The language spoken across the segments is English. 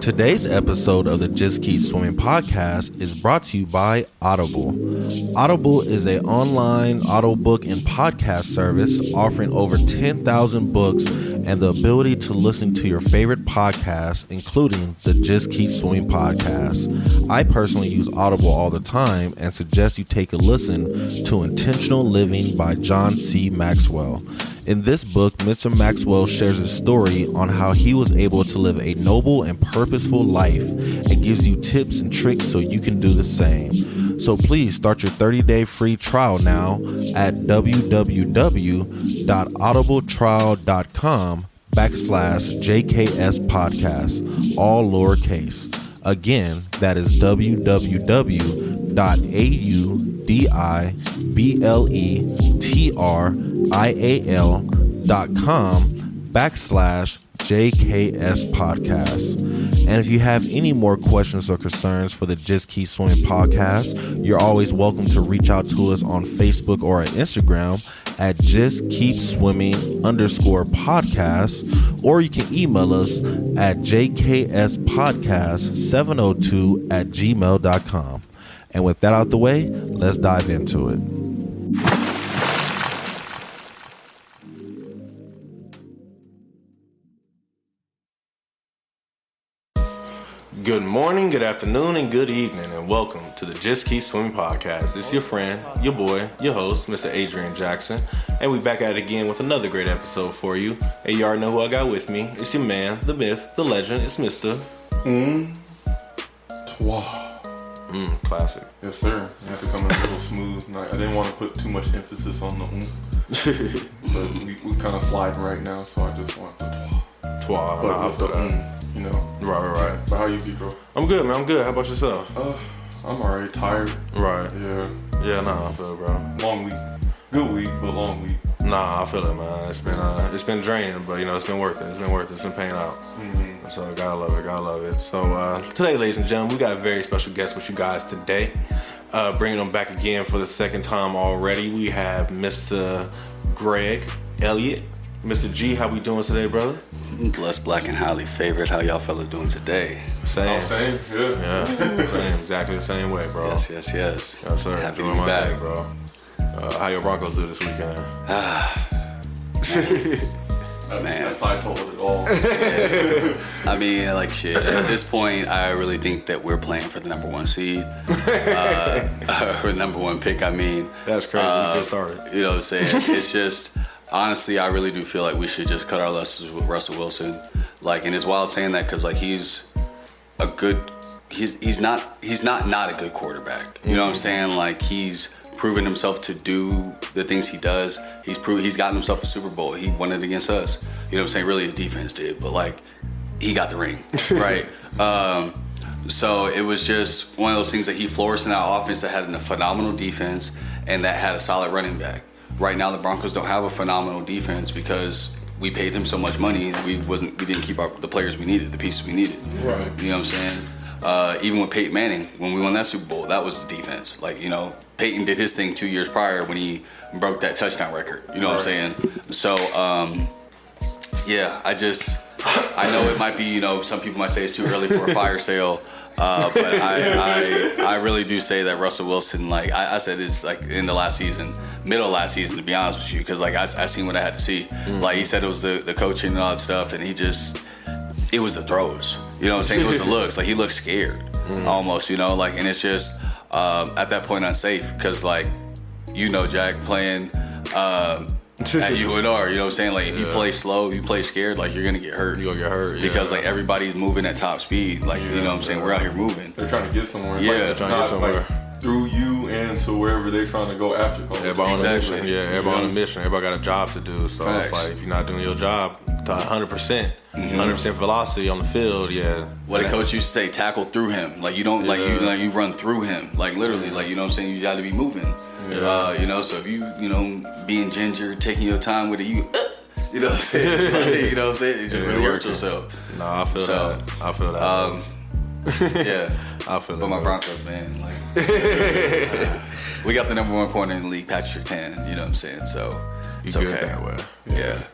Today's episode of the Just Keep Swimming podcast is brought to you by Audible. Audible is an online audiobook and podcast service offering over 10,000 books and the ability to listen to your favorite podcasts, including the Just Keep Swimming podcast. I personally use Audible all the time and suggest you take a listen to Intentional Living by John C. Maxwell. In this book, Mr. Maxwell shares his story on how he was able to live a noble and purposeful life and gives you tips and tricks so you can do the same. So please start your 30-day free trial now at www.audibletrial.com/JKS podcast, all lowercase. Again, that is www.audibletrial.com/JKS podcast. And if you have any more questions or concerns for the Just Keep Swimming podcast, you're always welcome to reach out to us on Facebook or at Instagram at justkkeepswimming_podcast, or you can email us at jkspodcast702@gmail.com. And with that out the way, let's dive into it. Good morning, good afternoon, and good evening, and welcome to the Just Keep Swimming podcast. It's your friend, your boy, your host, Mr. Adrian Jackson, and we back at it again with another great episode for you. And you already know who I got with me. It's your man, the myth, the legend. It's Mr. Classic. Yes, sir. You have to come in a little smooth. I didn't want to put too much emphasis on the but we kind of slide right now, so I just want the Twa. But with the you know. Right. But how you be, bro? I'm good, man. I'm good. How about yourself? I'm alright. Tired. Right. Yeah, I feel it, bro. Long week. Good week, but long week. Nah, I feel it, man. It's been draining, but it's been worth it. It's been paying out. Mm-hmm. So gotta love it. So today, ladies and gentlemen, we got a very special guest with you guys today. Bringing them back again for the second time already. We have Mr. Greg Elliott. Mr. G, how we doing today, brother? Blessed, black, and highly favored. How y'all fellas doing today? Same. Yeah. Same. Exactly the same way, bro. Yes. Yes, sir. Happy to be back, day, bro. How your Broncos do this weekend? Man. That's how I told it all. I mean, like shit. At this point, I really think that we're playing for the number one seed, for the number one pick. I mean, that's crazy. We just started. You know what I'm saying? It's just. Honestly, I really do feel like we should just cut our losses with Russell Wilson. Like, and it's wild saying that because like he's not a good quarterback. You know what I'm saying? Like he's proven himself to do the things he does. He's gotten himself a Super Bowl. He won it against us. You know what I'm saying? Really, his defense did, but like he got the ring, right? So it was just one of those things that he flourished in our offense that had a phenomenal defense and that had a solid running back. Right now, the Broncos don't have a phenomenal defense because we paid him so much money and we didn't keep the players we needed, the pieces we needed. Right. You know what I'm saying? Even with Peyton Manning, when we won that Super Bowl, that was the defense. Like, Peyton did his thing 2 years prior when he broke that touchdown record. You know what I'm saying? So, I know it might be, some people might say it's too early for a fire sale. But I really do say that Russell Wilson, like I said, is like in the middle of last season, to be honest with you, because like I seen what I had to see. Like he said, it was the coaching and all that stuff, and it was the throws. You know what I'm saying? It was the looks. Like he looked scared, almost. And it's just at that point unsafe because like Jack playing. At UNR, you know what I'm saying? Like, if you play slow, you play scared, like, you're going to get hurt. You're going to get hurt, because, like, everybody's moving at top speed. Like, you know what I'm saying? We're out here moving. They're trying to get somewhere. Yeah. They're trying to get somewhere. Like, through you and to wherever they're trying to go after. Everybody on a mission. Yeah, everybody on a mission. Everybody got a job to do. So Facts. It's like, if you're not doing your job to 100%, 100% velocity on the field, What a coach used to say, tackle through him. Like, you don't, you run through him. Like, literally, like, you know what I'm saying? You got to be moving. So if you being ginger, taking your time with it, you know what I'm saying? Like, you know what I'm saying? You just really hurt yourself. Nah, I feel that. Yeah. I feel But it. my Broncos, man, like, we got the number one corner in the league, Patrick Surtain, you know what I'm saying? So It's good okay. that way. Yeah.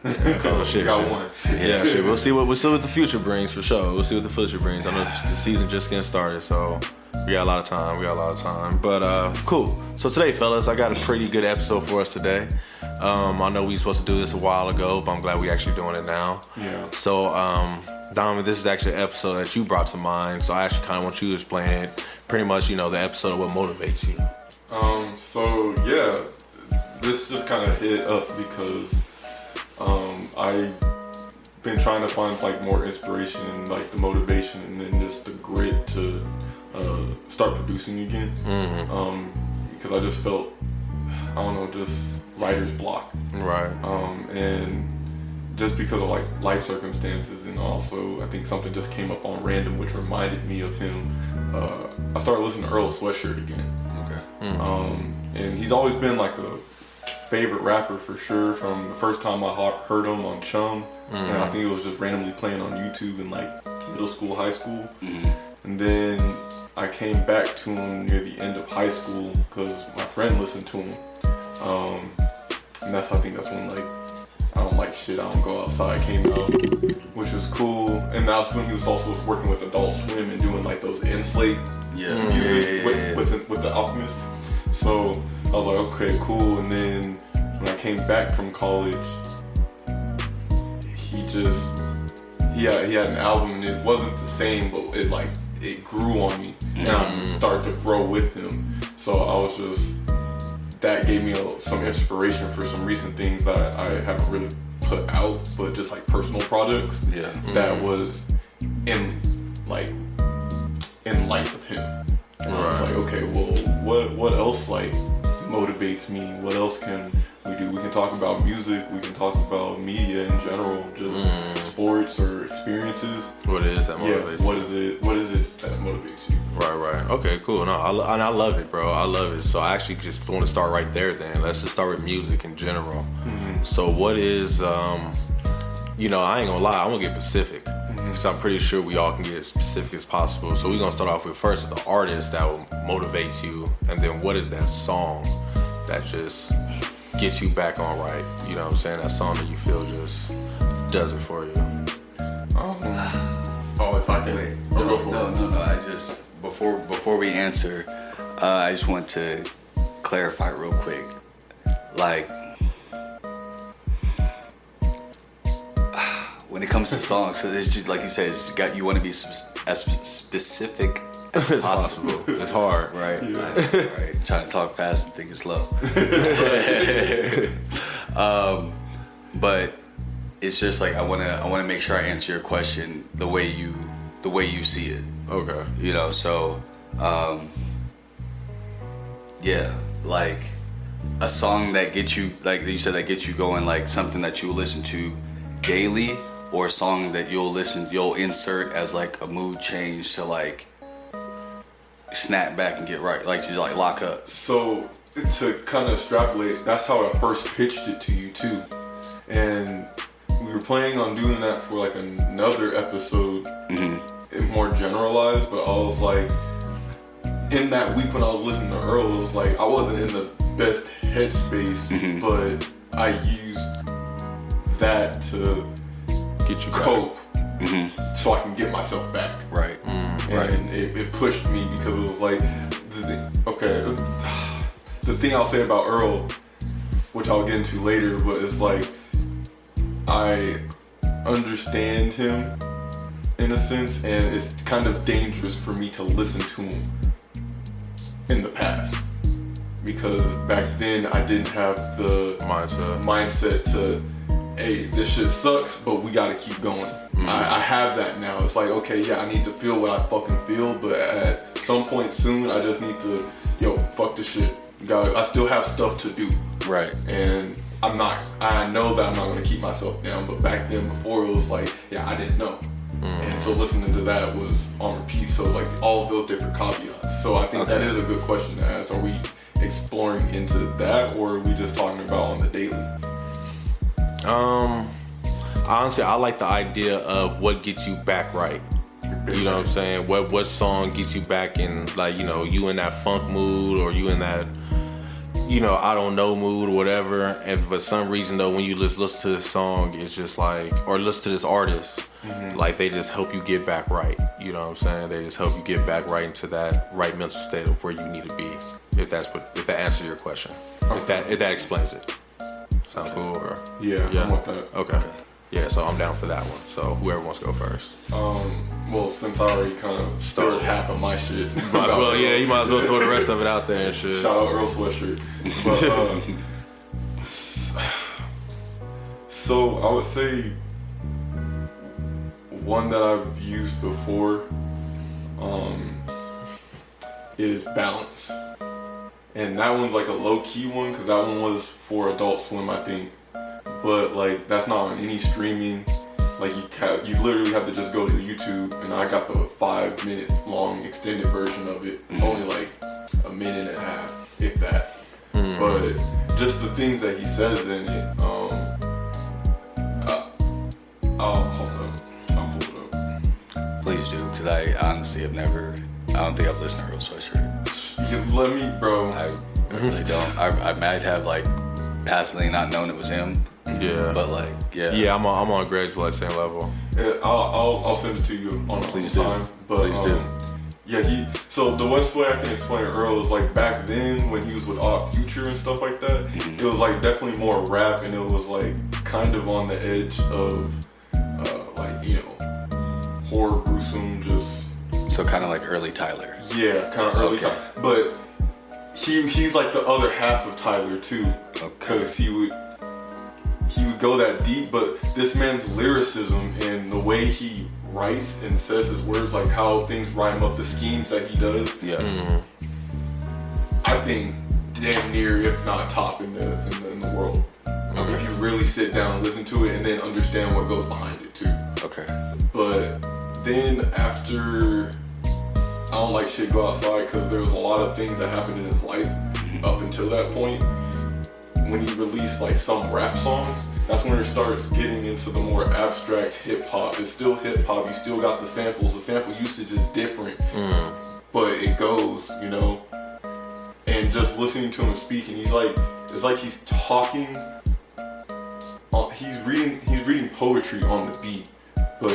Oh shit. Got one. Yeah, shit. We'll see what the future brings for sure. We'll see what the future brings. I know the season just getting started, so we got a lot of time. But cool. So today, fellas, I got a pretty good episode for us today. I know we were supposed to do this a while ago, but I'm glad we actually doing it now. Yeah. So, Donovan, this is actually an episode that you brought to mind. So I actually kind of want you to explain it. Pretty much, the episode of what motivates you. So yeah, this just kind of hit up because I been trying to find like more inspiration and like the motivation and then just the grit to start producing again. Because I just felt, I don't know, just writer's block. Right. And just because of like life circumstances, and also I think something just came up on random which reminded me of him. I started listening to Earl Sweatshirt again. Okay. And he's always been like a favorite rapper for sure from the first time I heard him on Chum. And I think it was just randomly playing on YouTube in like middle school, high school. And then I came back to him near the end of high school because my friend listened to him. And I think that's when like I don't like shit, I don't go outside came out, which was cool. And that was when he was also working with Adult Swim and doing like those Enslate music with the Alchemist. So I was like, okay, cool. And then when I came back from college, he had an album and it wasn't the same, but it grew on me and I started to grow with him. So I was just, that gave me some inspiration for some recent things that I haven't really put out, but just like personal projects. Yeah. That was in light of him. And I was like, okay, well, what else like motivates me? What else can we do? We can talk about music. We can talk about media in general, just sports or experiences. What is that motivates? Yeah. What is it that motivates you? Right. Okay, cool. No, I love it, bro. I love it. So I actually just want to start right there then. Let's just start with music in general. So what is, I ain't gonna lie, I'm gonna get specific. Because I'm pretty sure we all can get as specific as possible. So we're gonna start off with first the artist that will motivate you, and then what is that song that just gets you back on right? You know what I'm saying? That song that you feel just does it for you. If I can. Wait, no. I just before we answer, I just want to clarify real quick, like. When it comes to songs, so it's just like you said, you want to be as specific as possible. It's hard, right? Right. Trying to talk fast and think it's slow. But it's just like I want to make sure I answer your question the way you see it. Okay. So yeah, like a song that gets you, like you said, that gets you going, like something that you listen to daily. Or a song that you'll insert as like a mood change to like snap back and get right, like to like lock up. So to kind of extrapolate, that's how I first pitched it to you too, and we were planning on doing that for like another episode, more generalized. But I was like, in that week when I was listening to Earl, it was like I wasn't in the best headspace, but I used that to get you cope, so I can get myself back. Right. And it pushed me because it was like, the thing I'll say about Earl, which I'll get into later, but it's like, I understand him in a sense, and it's kind of dangerous for me to listen to him in the past. Because back then I didn't have the mindset to, hey, this shit sucks, but we gotta keep going. I have that now. It's like, okay, yeah, I need to feel what I fucking feel, but at some point soon, I just need to, fuck this shit. I still have stuff to do. Right. And I know that I'm not gonna keep myself down, but back then before it was like, yeah, I didn't know. And so listening to that was on repeat. So like all of those different caveats. So I think that is a good question to ask. Are we exploring into that, or are we just talking about on the daily? Honestly, I like the idea of what gets you back right. You know what I'm saying? What song gets you back in, like, you in that funk mood, or you in that I don't know mood or whatever, and for some reason though, when you listen to this song, it's just like, or listen to this artist, like they just help you get back right. You know what I'm saying? They just help you get back right into that right mental state of where you need to be. If that answers your question, if that explains it. Sound cool? Or Yeah, I want that. Okay. Yeah, so I'm down for that one. So whoever wants to go first. Well, since I already kind of stole half of my shit, You might as well throw the rest of it out there and shit. Shout out Earl Sweatshirt. But, so I would say one that I've used before is Balance. And that one's like a low-key one, because that one was for Adult Swim, I think. But like, that's not on any streaming. Like, you literally have to just go to YouTube, and I got the 5-minute long extended version of it. It's only like a minute and a half, if that. But just the things that he says in it, I'll pull it up. Please do, because I honestly have never. I don't think I've listened to Earl Sweatshirt. You let me, bro. I really don't. I might have like passively not known it was him. Yeah. But like, yeah. Yeah, I'm on Greg's like same level. I'll send it to you on Please time. do. But, Please do. Yeah, so the best way I can explain Earl is like back then when he was with Odd Future and stuff like that, it was like definitely more rap, and it was like kind of on the edge of like, horror, gruesome, just. So kind of like early Tyler. Yeah, kind of early Tyler. But he's like the other half of Tyler too, because he would go that deep. But this man's lyricism and the way he writes and says his words, like how things rhyme up, the schemes that he does. Yeah. I think damn near, if not top in the world. Okay. If you really sit down and listen to it and then understand what goes behind it too. Okay. But then after, I Don't Like Shit Go Outside, because there was a lot of things that happened in his life up until that point. When he released like some rap songs, that's when it starts getting into the more abstract hip hop. It's still hip hop. You still got the samples. The sample usage is different, but it goes, And just listening to him speak, and it's like he's talking. He's reading poetry on the beat, but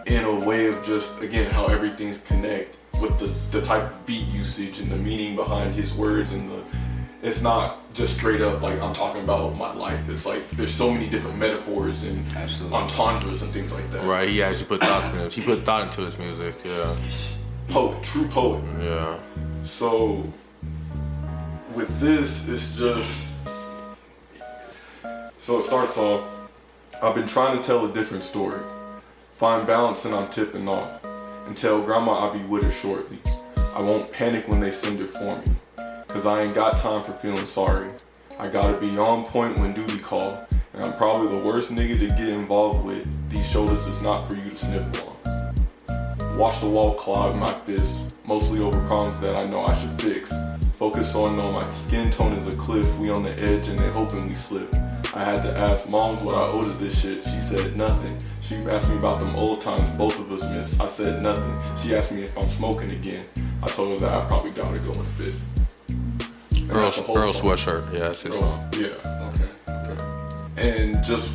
in a way of just, again, how everything's connect with the type of beat usage and the meaning behind his words, and it's not just straight up like I'm talking about my life. It's like there's so many different metaphors and entendres and things like that. Right, he actually put thought into his music. Yeah, true poet. Yeah. So with this, it's just, so it starts off, I've been trying to tell a different story, find balance and I'm tipping off, and tell grandma I'll be with her shortly. I won't panic when they send her for me, cause I ain't got time for feeling sorry. I gotta be on point when duty call, and I'm probably the worst nigga to get involved with. These shoulders is not for you to sniffle on. Watch the wall clog my fist, mostly over problems that I know I should fix. Focus on knowing my skin tone is a cliff, we on the edge and they hoping we slip. I had to ask moms what I owe to this shit, she said nothing. She asked me about them old times both of us missed, I said nothing. She asked me if I'm smoking again, I told her that I probably gotta go in a fit. Earl Sweatshirt, yeah, that's his song. Yeah. Okay. And just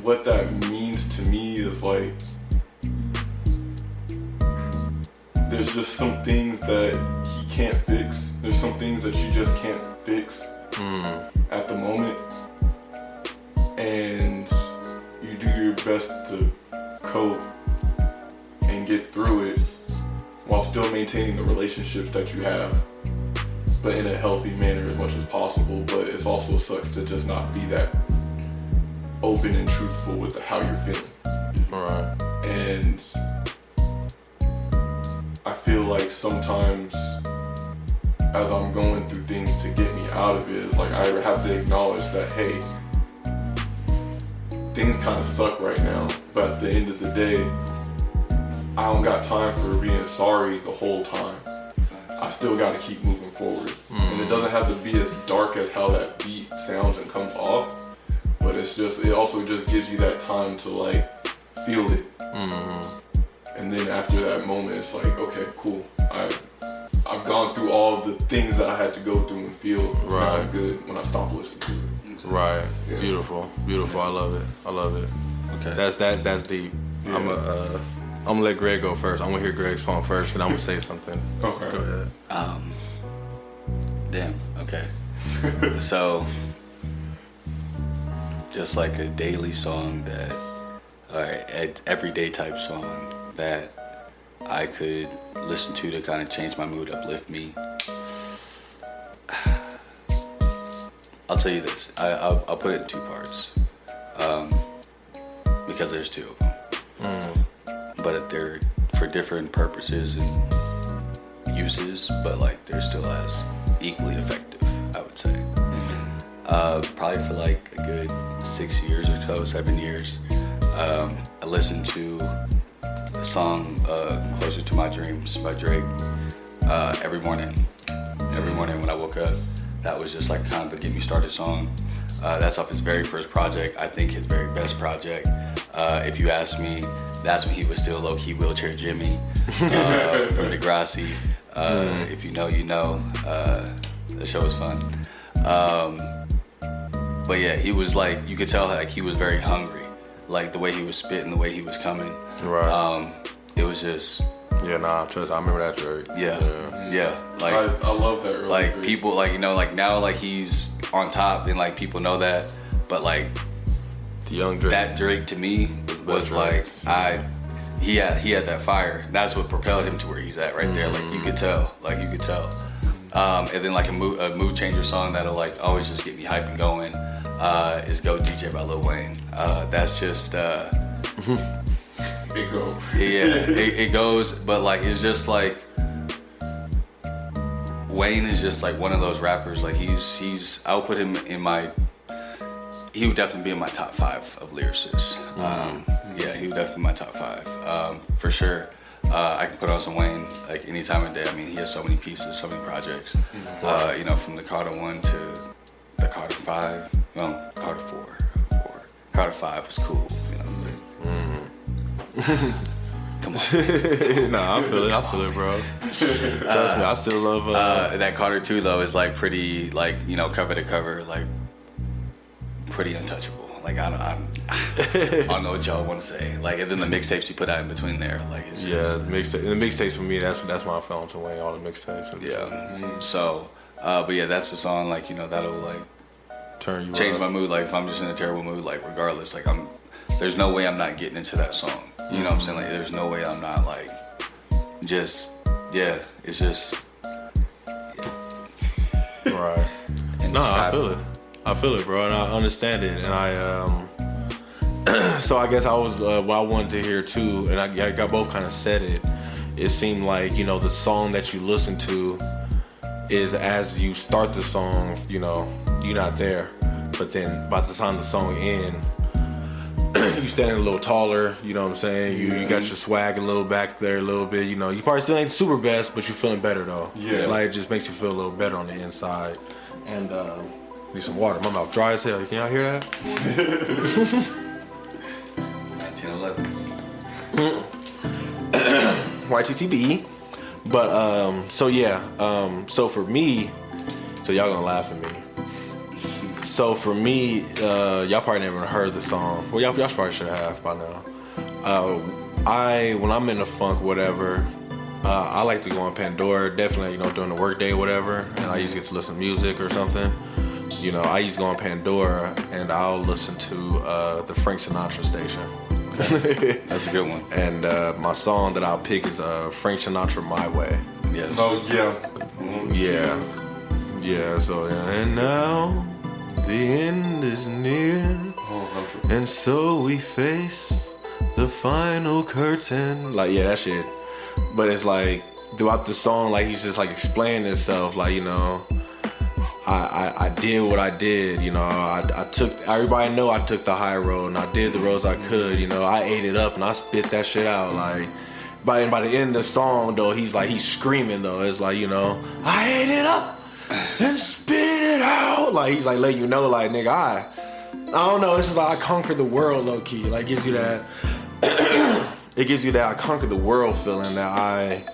what that means to me is like, there's just some things that he can't fix. There's some things that you just can't fix at the moment. And you do your best to cope and get through it while still maintaining the relationships that you have, but in a healthy manner as much as possible. But it also sucks to just not be that open and truthful with how you're feeling. Right. And I feel like sometimes as I'm going through things to get me out of it, it's like I have to acknowledge that, hey, things kind of suck right now, but at the end of the day, I don't got time for being sorry the whole time. I still got to keep moving forward. And it doesn't have to be as dark as how that beat sounds and comes off, but it also just gives you that time to like feel it. And then after that moment, it's like, okay, cool. I've gone through all the things that I had to go through and feel. Right. Now I'm good when I stop listening to it. Right. Yeah. Beautiful. I love it. Okay. That's deep. Yeah. I'm gonna let Greg go first. I'm gonna hear Greg's song first, and I'm gonna say something. Okay. Go ahead. Damn. Okay. So, just like a daily song that, or everyday type song that I could listen to kind of change my mood, uplift me. I'll tell you this. I'll put it in two parts, because there's two of them. But they're for different purposes and uses, but like they're still as equally effective, I would say. Probably for like a good 6 years or so, 7 years, I listened to the song "Closer to My Dreams" by Drake every morning. Every morning when I woke up, that was just like kind of a get me started song. That's off his very first project. I think his very best project. If you ask me, that's when he was still low-key wheelchair Jimmy from Degrassi. If you know, you know. The show was fun. But yeah, he was like, you could tell like he was very hungry. Like the way he was spitting, the way he was coming. Right. It was just... Yeah, nah, trust. I remember that Drake. Yeah. Like I love that. Early like Drake. people, like, you know, like now, like he's on top and like people know that. But like The young Drake. that Drake to me was like he had that fire. That's what propelled him to where he's at right there. Like you could tell. And then like a mood changer song that'll like always just get me hype and going is "Go DJ" by Lil Wayne. That's just It goes. it goes, but like it's just like Wayne is just like one of those rappers. Like he's I'll put him in my. He would definitely be in my top 5 of lyricists. Yeah, he would definitely be my top 5 for sure. I can put on some Wayne like any time of day. I mean, he has so many pieces, so many projects. You know, from the Carter 1 to the Carter 5. Well, Carter 4. Carter 5 was cool. You know. Come on. Nah, I feel it, bro. Trust me, I still love that Carter 2 though is like pretty, like, you know, cover to cover, like pretty untouchable. Like I don't know what y'all want to say. Like, and then the mixtapes you put out in between there, like it's just, the mixtapes for me. That's when I fell into Wayne. All the mixtapes. So, but yeah, that's the song. Like, you know, that'll like Turn you change up. my mood. Like if I'm just in a terrible mood, like regardless, like there's no way I'm not getting into that song. You know what I'm saying? Like there's no way I'm not like just it's just Right. No, I feel it, bro, and I understand it, and I so I guess I was what I wanted to hear too, and I got both kind of said it. It seemed like, you know, the song that you listen to is as you start the song, you know, you're not there, but then by the time the song ends, you standing a little taller, you know what I'm saying? You got your swag a little back there a little bit, you know. You probably still ain't super best, but you're feeling better though. Yeah. Like it just makes you feel a little better on the inside. And need some water. My mouth dry as hell. Can y'all hear that? 1911. YTTB. But so yeah, so for me, so y'all gonna laugh at me. So for me, y'all probably never heard the song. Well, y'all probably should have by now. When I'm in the funk, whatever, I like to go on Pandora. Definitely, you know, during the workday or whatever, and I usually get to listen to music or something. You know, I used to go on Pandora and I'll listen to the Frank Sinatra station. That's a good one. And my song that I'll pick is Frank Sinatra, My Way. Yes. Oh yeah. Yeah. So and now the end is near, and so we face the final curtain. Like, yeah, that shit. But it's like throughout the song, like he's just like explaining himself, like, you know, I did what I did, you know, I took, everybody know I took the high road and I did the roads I could, you know, I ate it up and I spit that shit out, like, by the end of the song though, he's screaming though, it's like, you know, I ate it up and spit it out, like, he's like letting you know, like, nigga, I don't know, it's just like I conquered the world low key, like, gives you that, it gives you that I conquered the world feeling that I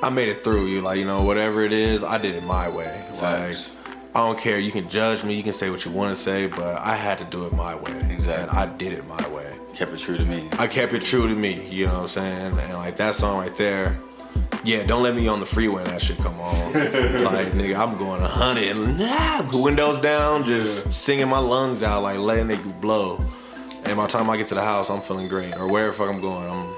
I made it through. You like, whatever it is, I did it my way. Facts. Like, I don't care. You can judge me. You can say what you want to say, but I had to do it my way. Exactly. And I did it my way. Kept it true to me. I kept it true to me. You know what I'm saying? And like that song right there. Yeah, don't let me on the freeway and that shit come on. Like, nigga, I'm going 100 and windows down, just singing my lungs out, like letting it blow. And by the time I get to the house, I'm feeling great. Or wherever the fuck I'm going,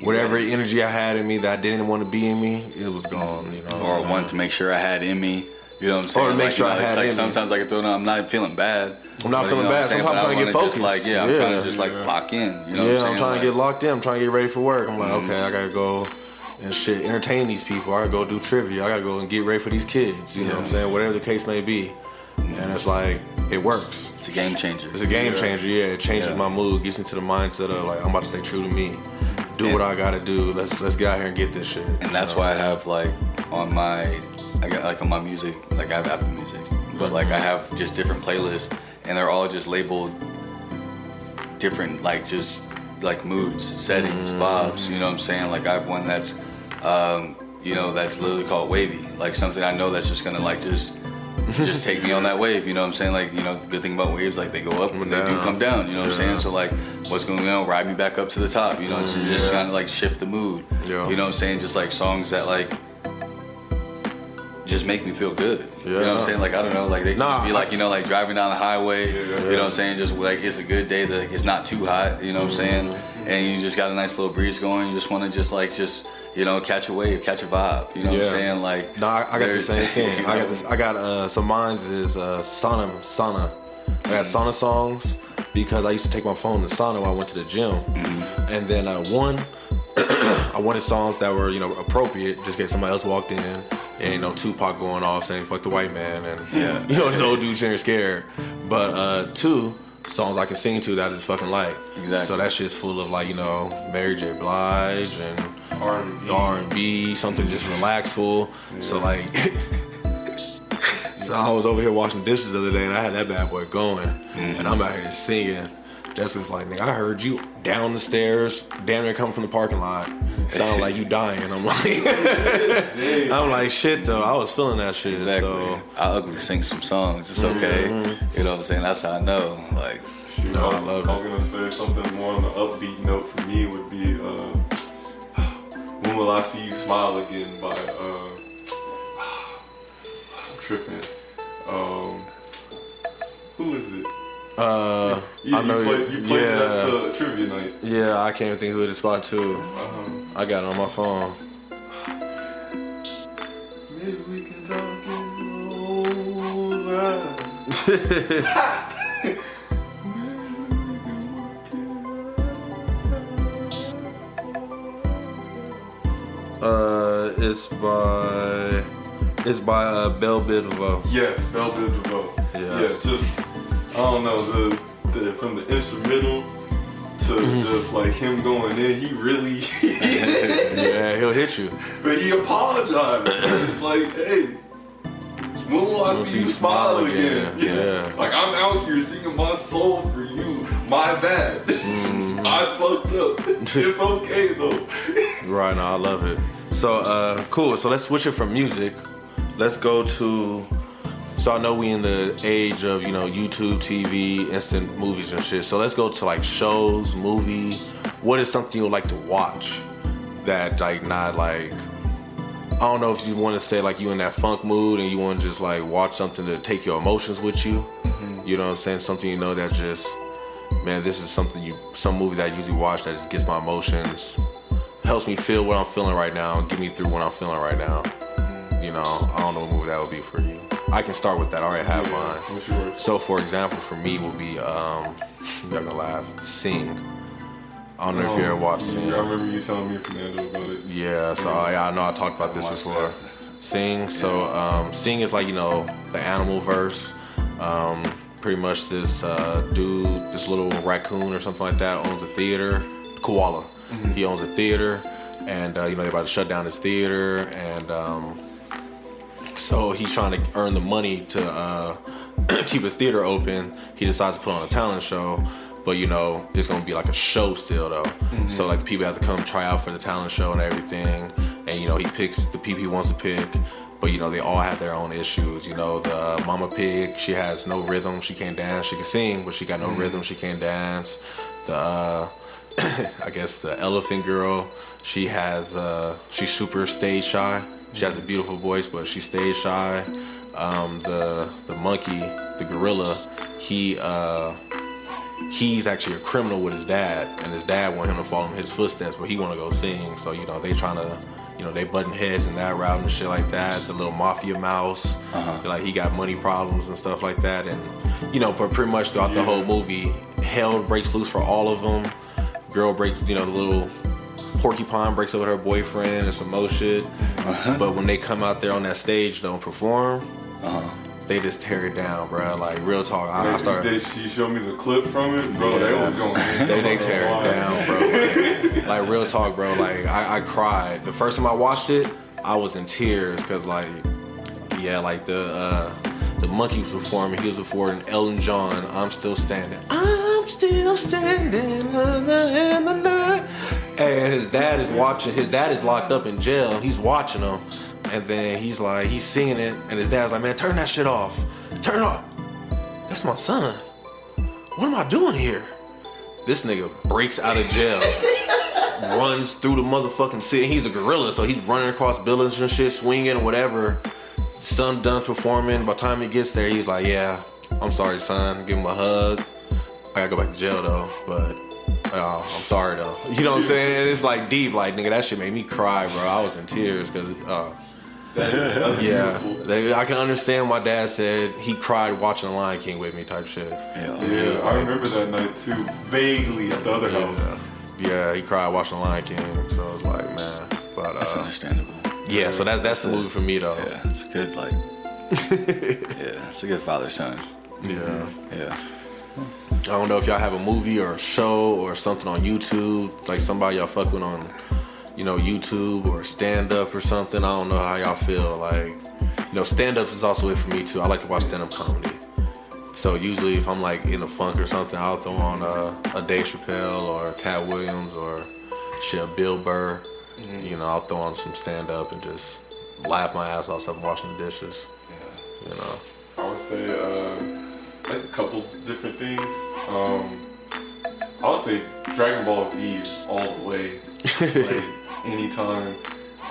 whatever energy I had in me that I didn't want to be in me, it was gone. Or wanted to make sure I had in me. You know what I'm saying? Or to make sure I had it's like in sometimes I can throw down. I'm not feeling bad. I'm not feeling bad. Sometimes I'm trying to get focused. I'm trying to just lock in. You know what I'm saying? I'm trying to get locked in. I'm trying to get ready for work. I'm like, okay, I gotta go and shit, entertain these people. I gotta go do trivia. I gotta go and get ready for these kids. You know what I'm saying? Whatever the case may be. And it's like, it works. It's a game changer. It's a game changer, yeah. It changes my mood, gets me to the mindset of like, I'm about to stay true to me. Do what I gotta do. Let's get out here and get this shit. And that's why I have like on my music, like I have Apple Music, but like I have just different playlists, and they're all just labeled different, like just like moods, settings, vibes. You know what I'm saying? Like I have one that's, that's literally called wavy, like something I know that's just gonna like just take me on that wave. You know what I'm saying? Like, the good thing about waves, like they go up when they do come down. You know what I'm saying? So like, what's going on? Ride me back up to the top. Just trying to like shift the mood. Yeah. You know what I'm saying? Just like songs that like just make me feel good. Yeah. You know what I'm saying? Like, I don't know, like they can be like, like driving down the highway, you know what I'm saying? Just like, it's a good day, that it's not too hot, you know what I'm saying? And you just got a nice little breeze going. You just want to catch a wave, catch a vibe. You know what I'm saying? Like, no, I got the same thing. I got this. I got so mine's is sauna. I got sauna songs because I used to take my phone to sauna when I went to the gym, and then I wanted songs that were appropriate, just in case somebody else walked in. And Tupac going off saying "fuck the white man" and this old dude sitting scared. But 2 songs I can sing to that I just fucking like. Exactly. So that shit's full of like Mary J. Blige and R&B, something just relaxful. Yeah. So like, so I was over here washing dishes the other day and I had that bad boy going, and I'm out here just singing. Jessica's like, nigga, I heard you down the stairs, damn near coming from the parking lot. Sound like you dying. I'm like, shit though. I was feeling that shit. Exactly. So I ugly sing some songs. It's okay. You know what I'm saying? That's how I know. Like, I love it. I was gonna say something more on the upbeat note for me would be "When Will I See You Smile Again" by I'm tripping. Who is it? I know you played that trivia night. Yeah, I can't even think of it. Spot too. I got it on my phone. Maybe we can talk it over. It's by Belle Biv DeVoe. Yes, Belle Biv DeVoe. Yeah, just I don't know the from the instrumental to just like him going in. He really yeah, he'll hit you. But he apologized. It's like, hey, when will I see you smile again? Yeah. Like, I'm out here singing my soul for you. My bad. I fucked up. It's okay though. Right, now I love it. So cool. So let's switch it from music. Let's go to. So I know we in the age of YouTube, TV, instant movies and shit. So let's go to like shows, movie. What is something you would like to watch that like not like, I don't know if you want to say like you in that funk mood and you want to just like watch something to take your emotions with you. You know what I'm saying? Something that just, man, this is some movie that I usually watch that just gets my emotions, helps me feel what I'm feeling right now, get me through what I'm feeling right now. I don't know what movie that would be for you. I can start with that. I already have mine. What's yours? So, for example, for me will be, y'all gonna laugh, Sing. I don't know if you ever watched Sing. I remember you telling me, Fernando, about it. Yeah, so I know I talked about this before. Sing. So, Sing is like, the animal verse. Pretty much this dude, this little raccoon or something like that owns a theater. Koala. He owns a theater. And, they're about to shut down his theater. And, so he's trying to earn the money to keep his theater open. He decides to put on a talent show, but it's gonna be like a show still though. So like the people have to come try out for the talent show and everything, and he picks the people he wants to pick. But they all have their own issues. The mama pig, she has no rhythm, she can't dance. She can sing, but she got no rhythm, she can't dance. The I guess the elephant girl, she's super stage shy. She has a beautiful voice, but she stays shy. The monkey, the gorilla, he's actually a criminal with his dad, and his dad want him to follow in his footsteps, but he want to go sing. So they trying to, they button heads in that route and shit like that. The little mafia mouse, like he got money problems and stuff like that, and but pretty much throughout the whole movie, hell breaks loose for all of them. Girl breaks, the little porcupine breaks up with her boyfriend and some more shit. But when they come out there on that stage, don't perform. They just tear it down, bro. Like real talk. I started. She showed me the clip from it, bro. Yeah. They was going. They tear it down, bro. Like real talk, bro. Like I cried the first time I watched it. I was in tears because like the monkey was performing. He was performing Elton John. I'm still standing. I'm still standing. And his dad is watching. His dad is locked up in jail, and he's watching him. And then he's singing it, and his dad's like, man, turn that shit off. Turn it off. That's my son. What am I doing here? This nigga breaks out of jail, runs through the motherfucking city. He's a gorilla, so he's running across buildings and shit, swinging, whatever. Son done performing. By the time he gets there, he's like, yeah, I'm sorry, son. Give him a hug. I gotta go back to jail, though, but I'm sorry, though. You know what I'm saying? And it's like deep, like, nigga, that shit made me cry, bro. I was in tears, because... I can understand why Dad said he cried watching The Lion King with me type shit. Yeah, I remember that night too, vaguely at the other house. Yeah, he cried watching The Lion King, so I was like, man. But that's understandable. Yeah, so that's the movie for me though. Yeah, it's a good it's a good father-son. Yeah. Yeah. I don't know if y'all have a movie or a show or something on YouTube, like somebody y'all fuck with on, YouTube or stand-up or something. I don't know how y'all feel. Like, stand-ups is also it for me too. I like to watch stand-up comedy. So usually if I'm like in a funk or something, I'll throw on a Dave Chappelle or Cat Williams or shit, Bill Burr. I'll throw on some stand-up and just laugh my ass off washing the dishes. Yeah. I would say like a couple different things. I would say Dragon Ball Z all the way. Like anytime.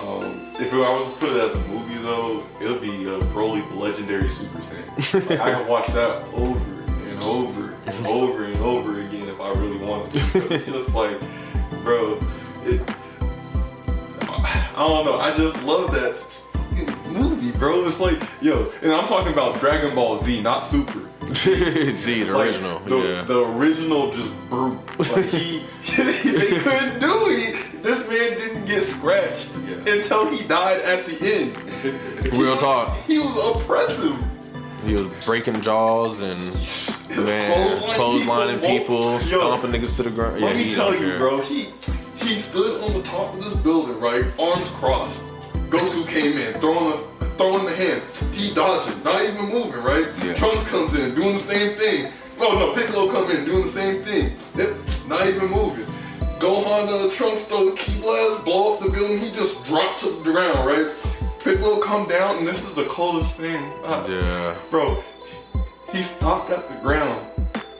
If I was to put it as a movie though, it'll be Broly the Legendary Super Saiyan. Like, I can watch that over and over and over and over again if I really wanted to. It's just like, bro, I don't know. I just love that fucking movie, bro. It's like, and I'm talking about Dragon Ball Z, not Super. Z, the original. The original just brute. Like they couldn't do it. This man didn't get scratched until he died at the end. Real talk. He was oppressive. He was breaking jaws and clotheslining people, stomping niggas to the ground. Let me tell you, bro. He stood on the top of this building, right? Arms crossed. Goku came in, throwing the hand. He dodging, not even moving, right? Yeah. Trunks comes in, doing the same thing. Oh no, Piccolo come in, doing the same thing. Not even moving. Gohan Trunks throw the key blast, blow up the building. He just dropped to the ground, right? Piccolo come down, and this is the coldest thing. Bro, he stopped at the ground,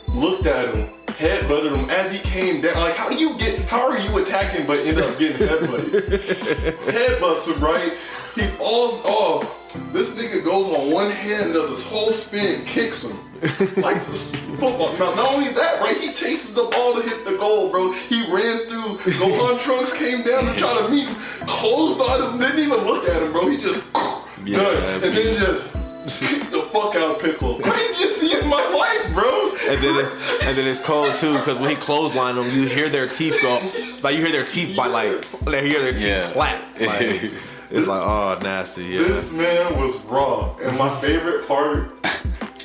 looked at him, headbutted him as he came down. Like, how are you attacking but end up getting headbutted? Headbutts him, right? He falls off. This nigga goes on one hand, does his whole spin, kicks him. Like this football. Now, not only that, right? He chases the ball to hit the goal, bro. He ran through. Gohan Trunks came down to try to meet him. Closed on him, didn't even look at him, bro. He just done. And then just kicked the fuck out of Piccolo. Craziest scene in my life, bro. And then it's cold too, because when he clotheslined them, you hear their teeth go, like you hear their teeth bite, like they hear their teeth clap. Like, it's like, oh, nasty. Yeah. This man was raw, and my favorite part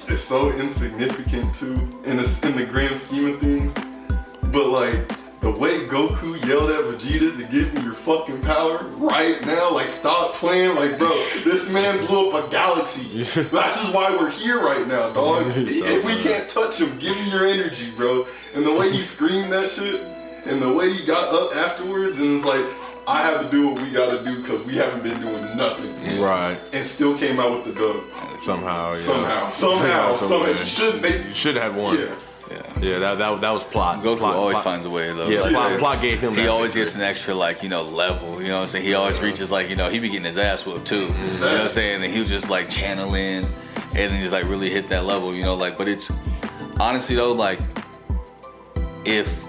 is so insignificant too in the grand scheme of things. But like the way Goku yelled at Vegeta to give me your fucking power right now. Like, stop playing. Like, bro, this man blew up a galaxy. That's just why we're here right now, dog. If we can't touch him, give me your energy, bro. And the way he screamed that shit, and the way he got up afterwards, and it's like, I have to do what we gotta do because we haven't been doing nothing. Right. And still came out with the dub. Somehow, yeah. Somehow. You should have won. Yeah, that was plot. Goku plot, always plot. finds a way, though. Yeah, Like, plot gave him that. He always gets an extra, like, level. You know what I'm saying? He always reaches, like, he be getting his ass whooped, too. You know what I'm saying? And he was just, like, channeling and then just, like, really hit that level, Like, but it's, honestly, though, like, if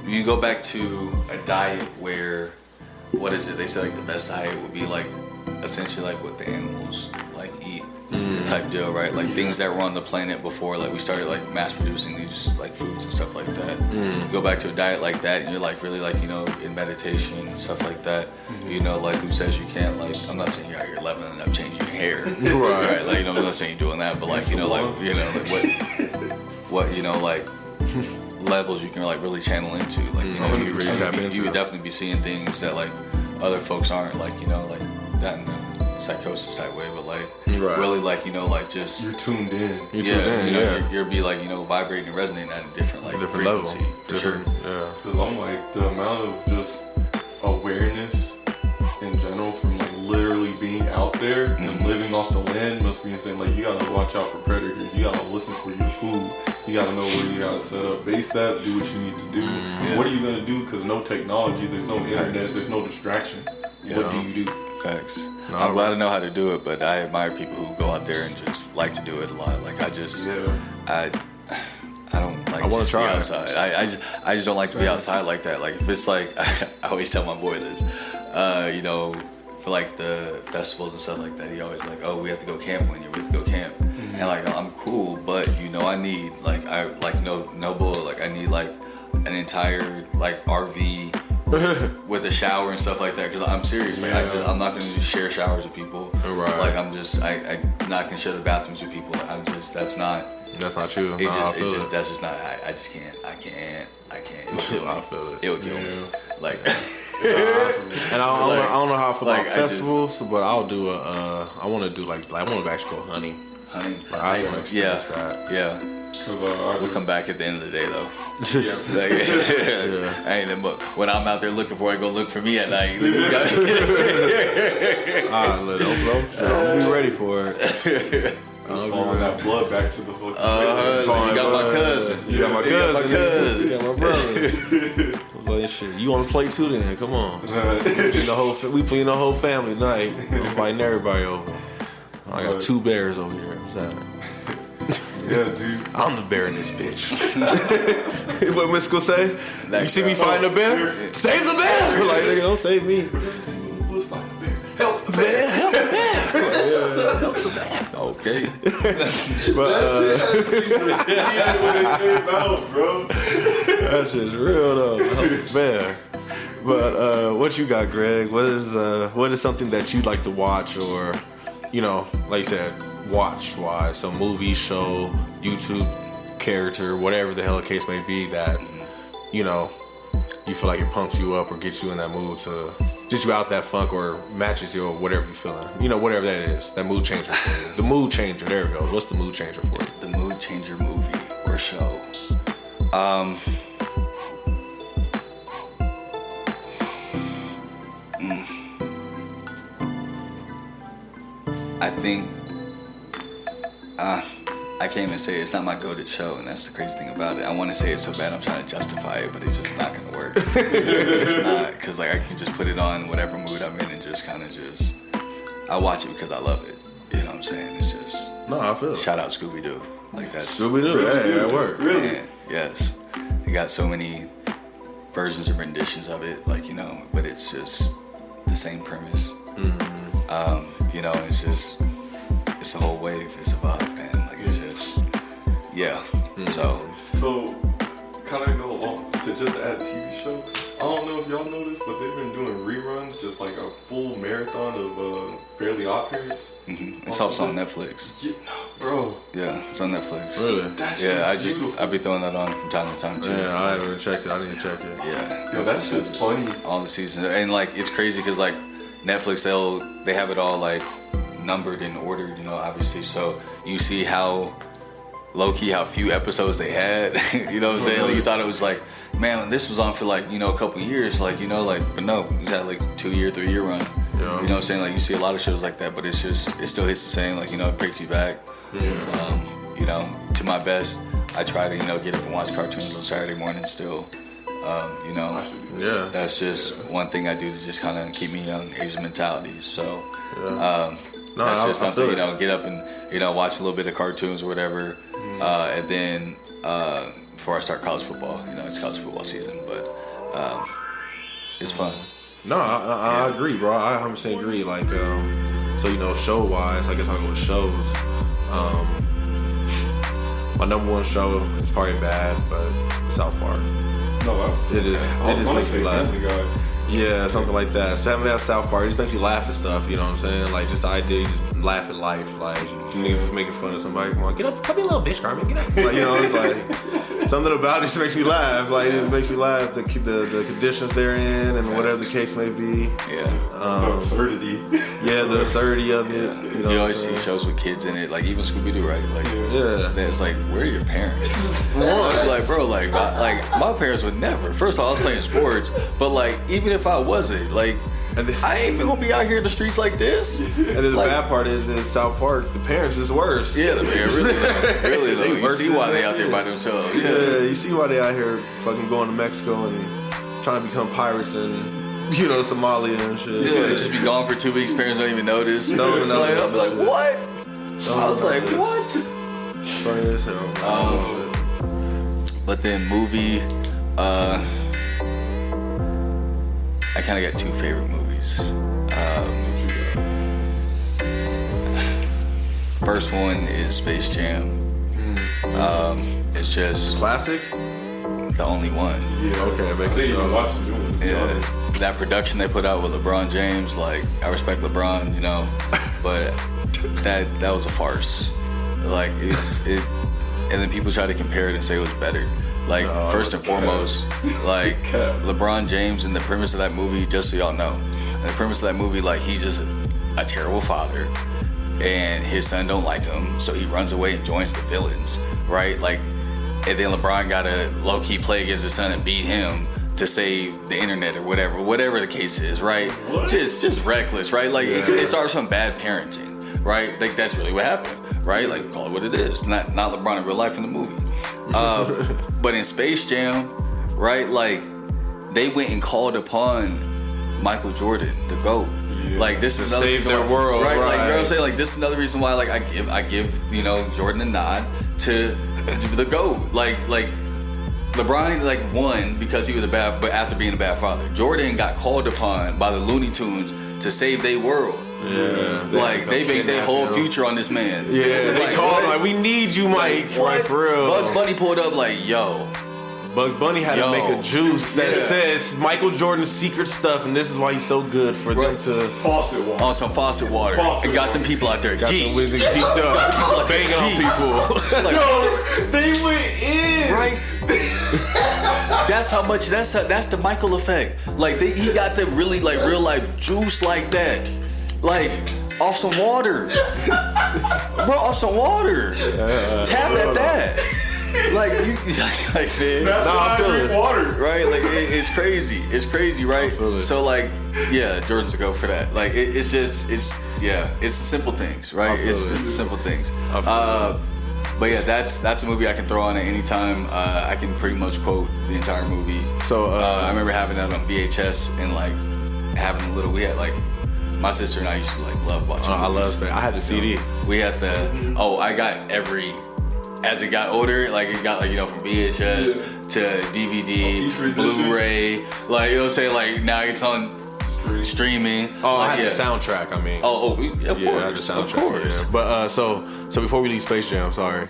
you go back to a diet where, what is it? They say, like, the best diet would be, like, essentially, like, what the animals, like, eat. Type deal, right? Like things that were on the planet before, like we started like mass producing these like foods and stuff like that. You go back to a diet like that, and you're like really like in meditation and stuff like that. Like who says you can't? Like I'm not saying you're out here leveling up, changing your hair, right? Like I'm not saying you're doing that, but like like what like levels you can like really channel into. Like you would definitely be seeing things that like other folks aren't. Like like that. In the psychosis type way, but like really like like just you're tuned in. You'll be like vibrating and resonating at a different frequency level. For sure. Yeah, because I'm like the amount of just awareness in general from like literally being out there and living off the land must be insane. Like you gotta watch out for predators. You gotta listen for your food. You gotta know where you gotta set up base that. Do what you need to do. What are you gonna do? Because no technology, there's no internet, there's no distraction. What do you do? Facts. No, I'm glad to know how to do it, but I admire people who go out there and just like to do it a lot. Like I just, I don't like. I want to try outside. I just don't like to be outside like that. Like if it's like, I always tell my boy this, for like the festivals and stuff like that. He always like, oh, we have to go camp one year. We have to go camp, and like I'm cool, but I need like no bull. Like I need like an entire like RV. With a shower and stuff like that, because I'm serious. Like I'm not gonna just share showers with people. Right. Like I'm not gonna share the bathrooms with people. That's not you. That's just not. I just can't. I can't. I feel it. It would kill me. Like. And I don't know how I feel about festivals, but I'll do I want to do I want to actually go hunting. Like, I just want to experience that. Yeah. We'll come back at the end of the day, though. I ain't but when I'm out there looking for it, go look for me at night. I'll be ready for it. Just following that blood back to the fucking. You got my cousin. You got my cousin. You got my brother. Like, shit, you want to play too? Then come on. We playing the whole family tonight. I'm fighting everybody over. I got 2 bears over here. What's that? Yeah, dude. I'm the bear in this bitch. What Miss gonna say? You see me fighting a bear? Save the bear! Like, nigga, don't save me. Help the bear! Help the bear! Help the bear! Okay. That shit's real though. Help the bear. But what you got, Greg? What is something that you'd like to watch or, like you said, watch-wise, some movie, show, YouTube character, whatever the hell the case may be that, you feel like it pumps you up or gets you in that mood to get you out that funk or matches you or whatever you're feeling. Whatever that is, that mood changer for you. The mood changer, there we go. What's the mood changer for you? The mood changer movie or show. I think I can't even say it. It's not my go-to show, and that's the crazy thing about it. I want to say it so bad I'm trying to justify it, but it's just not going to work. It's not, because I can just put it on whatever mood I'm in and just kind of I watch it because I love it. You know what I'm saying? It's just... No, I feel it. Shout out Scooby-Doo. Like that's... Scooby-Doo, hey, that worked. Really? Man, yes. They got so many versions or renditions of it, but it's just the same premise. It's just... It's a whole wave. It's a vibe, man. It's just, So kind of go along to just add TV show. I don't know if y'all know this, but they've been doing reruns, just like a full marathon of Fairly Odd Parents. Mm-hmm. It's also on Netflix. Yeah, bro. Yeah, it's on Netflix. Really? I've been throwing that on from time to time too. Yeah, I haven't checked it. I need to check it. Yeah. Yo, that shit's funny. All the seasons, and like it's crazy because like Netflix, they have it all like numbered and ordered, you know, obviously. So you see how low-key how few episodes they had. You know what I'm saying? Like, you thought it was like, man, this was on for like, you know, a couple years, like, you know, like, but no, it's had like 2-year, 3-year run. Yeah. You know what I'm saying? Like, you see a lot of shows like that, but it still hits the same, like, you know, it brings you back. Yeah. You know, to my best, I try to, you know, get up and watch cartoons on Saturday morning still. You know, Yeah. that's just one thing I do to just kind of keep me young, Asian mentality. So, No, that's just I something, feel you know, it. get up and, you know, watch a little bit of cartoons or whatever. And then before I start college football, you know, it's college football season, but it's fun. No, I agree, bro. I 100% agree. Like, so, you know, show-wise, I guess I'll go with shows. My number one show is probably bad, but South Park. No, that's It is. It just makes me laugh. Family Guy. Yeah, something like that. Seven at South Park, it just makes you laugh at stuff, you know what I'm saying? Like, just the idea, you just laugh at life. Like, niggas just making fun of somebody. Come on, get up, come here, little bitch, Carmen, get up. Like, you know, it's like, something about it just makes me laugh. Like, it just makes you laugh, the conditions they're in and whatever the case may be. Yeah. The absurdity. Yeah, the absurdity of it. You know You what always I'm see saying? shows with kids in it, like even Scooby-Doo, right? Like, Yeah. then it's like, where are your parents? Like, bro, like my parents would never. First of all, I was playing sports, but like, even if I wasn't, like, And then, I ain't gonna be out here in the streets like this. and then the Like, bad part is South Park, the parents is worse. yeah, really though. They You worse see than why they that. out there by themselves. Yeah. Yeah, you see why they out here fucking going to Mexico and trying to become pirates and, you know, Somalia and shit. Yeah, they just be gone for 2 weeks. Parents don't even notice. Don't even Like, notice. I'll be like, what? I was like, what? Funny as hell, man. But then movie, I kind of got two favorite movies. First one is Space Jam. It's just Classic? the only one. Yeah. Okay, make I didn't it even so. watch it doing it. Yeah, that production they put out with LeBron James, like, I respect LeBron, you know, but that was a farce. Like it and then people try to compare it and say it was better. Like, No, first and foremost, like LeBron James and the premise of that movie, just so y'all know, the premise of that movie, like, he's just a terrible father and his son don't like him, so he runs away and joins the villains, right? Like, and then LeBron gotta low-key play against his son and beat him to save the internet or whatever the case is, right? What? Just reckless, right? Like, it starts from bad parenting, right? Like, that's really what happened, right? Like, call it what it is. Not LeBron in real life in the movie. But in Space Jam, right? Like, they went and called upon Michael Jordan, the GOAT. Yeah. Like, this is another Save reason their why, world, right? Like, you know what I'm right. saying? Like, this is another reason why, like, I give you know, Jordan a nod to the GOAT. Like LeBron, like, won because he was but after being a bad father. Jordan got called upon by the Looney Tunes to save their world. Yeah. Like, they make their whole future on this man. Yeah, they Like, called what? like, we need you, Mike. What? Right, for real. Bugs Bunny pulled up like, yo. Bugs Bunny had Yo. to make a juice that Yeah. says Michael Jordan's secret stuff, and this is why he's so good for them Right. to Faucet water. On some faucet water. Faucet and got water. them people out there. got Geek. some wizards geeked up, banging on people. Like, Yo, they went in. right? That's how much. That's the Michael effect. Like, he got the really, like, real life juice like that. Like, off some water. Bro, off some water. Tap at that. Like, you, like, man. That's Nah, why I I feel drink it. water. Right? Like, it's crazy. It's crazy, right? feel it. So, like, yeah, Jordan's to go for that. Like, it's the simple things, right? I feel It's it. the simple things. I feel But yeah, that's a movie I can throw on at any time. I can pretty much quote the entire movie. So, I remember having that on VHS and, like, having a little. We had, like, my sister and I used to, like, love watching. I movies. love that. I had the CD. We had the. Oh, I got every. As it got older, like, it got, like, you know, from VHS to DVD, each rendition. Blu-ray, like, you know what I'm saying? Like, now it's on streaming. Oh, like, I had the soundtrack. I mean, Oh, of yeah, I had the course, soundtrack. of course. Yeah. But so before we leave Space Jam, sorry.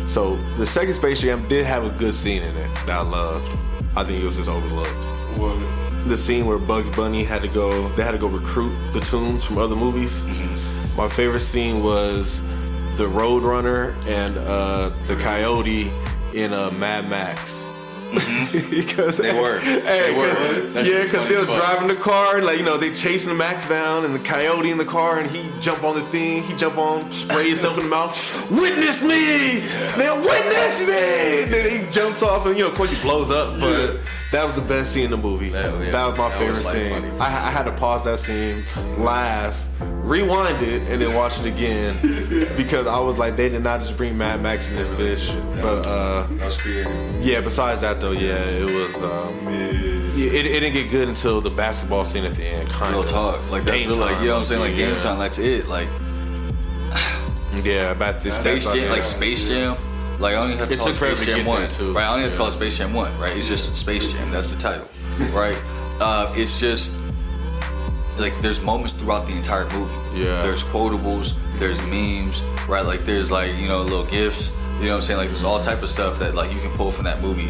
So the second Space Jam did have a good scene in it that I loved. I think it was just overlooked. What? the scene where Bugs Bunny had to go recruit the tunes from other movies. Mm-hmm. My favorite scene was the Roadrunner and the Coyote in Mad Max. Because they were. Because they were driving the car, like, you know, they chasing Max down, and the Coyote in the car, and he jump on the thing, spray himself in the mouth, witness me, man, witness me. And then he jumps off, and, you know, of course he blows up, but that was the best scene in the movie. That was my favorite scene. Funny. I had to pause that scene, laugh, rewind it, and then watch it again because I was like, they did not just bring Mad Max in this bitch. But that was creative. Yeah, besides that though, it was. It didn't get good until the basketball scene at the end. Real talk, like that's really, like, you know what I'm saying, like game time. That's it, like. Yeah, about this Space Jam, like Space Jam. Like I only have to call it Space Jam 1, right? I only have to call it Space Jam 1, right? It's just Space Jam. That's the title, right? It's just like there's moments throughout the entire movie. Yeah. There's quotables, there's memes, right? Like there's like, you know, little gifs. You know what I'm saying? Like there's all type of stuff that like you can pull from that movie.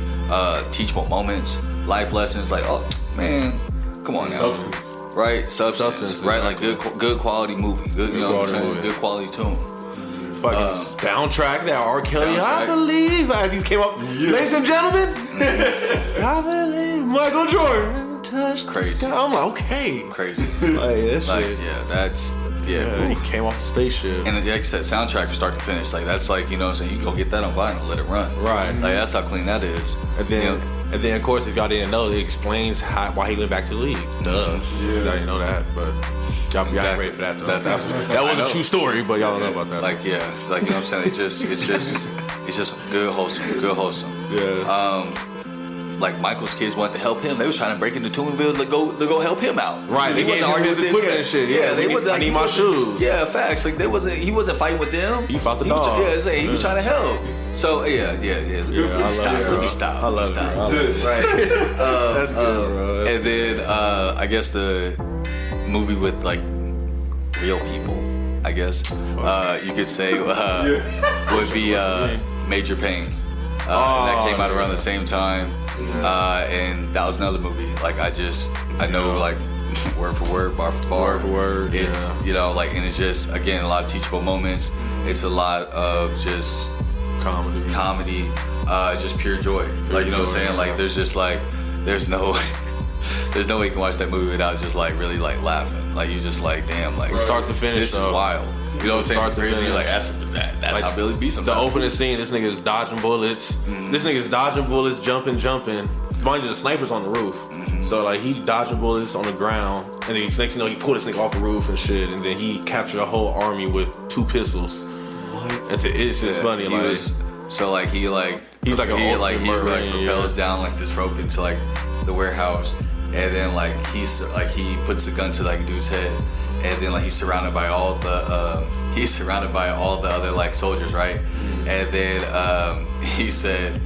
Teachable moments, life lessons. Like, oh man, come on now. Substance. Right? Substance, right? Exactly. Like good quality movie. Good, you know what I'm saying? Good quality tune. Fucking soundtrack that R. Kelly, I believe, as he came up, ladies and gentlemen, I believe Michael Jordan touched crazy. the sky. I'm like, okay, crazy. Like that shit. Yeah, that's he came off the spaceship. And like I said, soundtrack from start to finish, like that's like, you know what I'm saying, you can go get that on vinyl, let it run. Right. Like that's how clean that is. And then of course, if y'all didn't know, it explains why he went back to the league. Duh. Yeah. Y'all didn't know that, but y'all ain't ready for that though. That was a true story, but y'all don't know about that. Like like, you know what I'm saying? It's just good wholesome. Yeah. Like Michael's kids wanted to help him. They was trying to break into Toonville to go help him out. Right. They gave him his equipment and shit. Yeah. I need my shoes. Yeah, facts. Like he wasn't fighting with them. He fought the dog. He was trying to help. So Let me stop. I love it. Right. That's good, bro. And then I guess the movie with like real people, I guess you could say would be Major Payne. That came out around the same time. And that was another movie. Like I know like word for word, bar for bar. Word for word. It's you know, like, and it's just again a lot of teachable moments. It's a lot of just comedy, just pure joy. Like, you know what I'm saying? Like there's just like there's no way you can watch that movie without just like really like laughing. Like you just like, damn, like from start to finish. This is wild. You know what I'm saying? Crazy. Like that's like, how Billy beats him. The opening scene, this nigga's dodging bullets. Mm-hmm. This nigga's dodging bullets, jumping. Mind you, the sniper's on the roof. Mm-hmm. So like he's dodging bullets on the ground, and then next thing you know, he pulled this nigga off the roof and shit, and then he captured a whole army with 2 pistols. What? It's just funny. He's like an ultimate murderer. He propels down like this rope into like the warehouse, and then like he puts the gun to like a dude's head. And then like he's surrounded by all the other like soldiers, right? Mm-hmm. And then he said,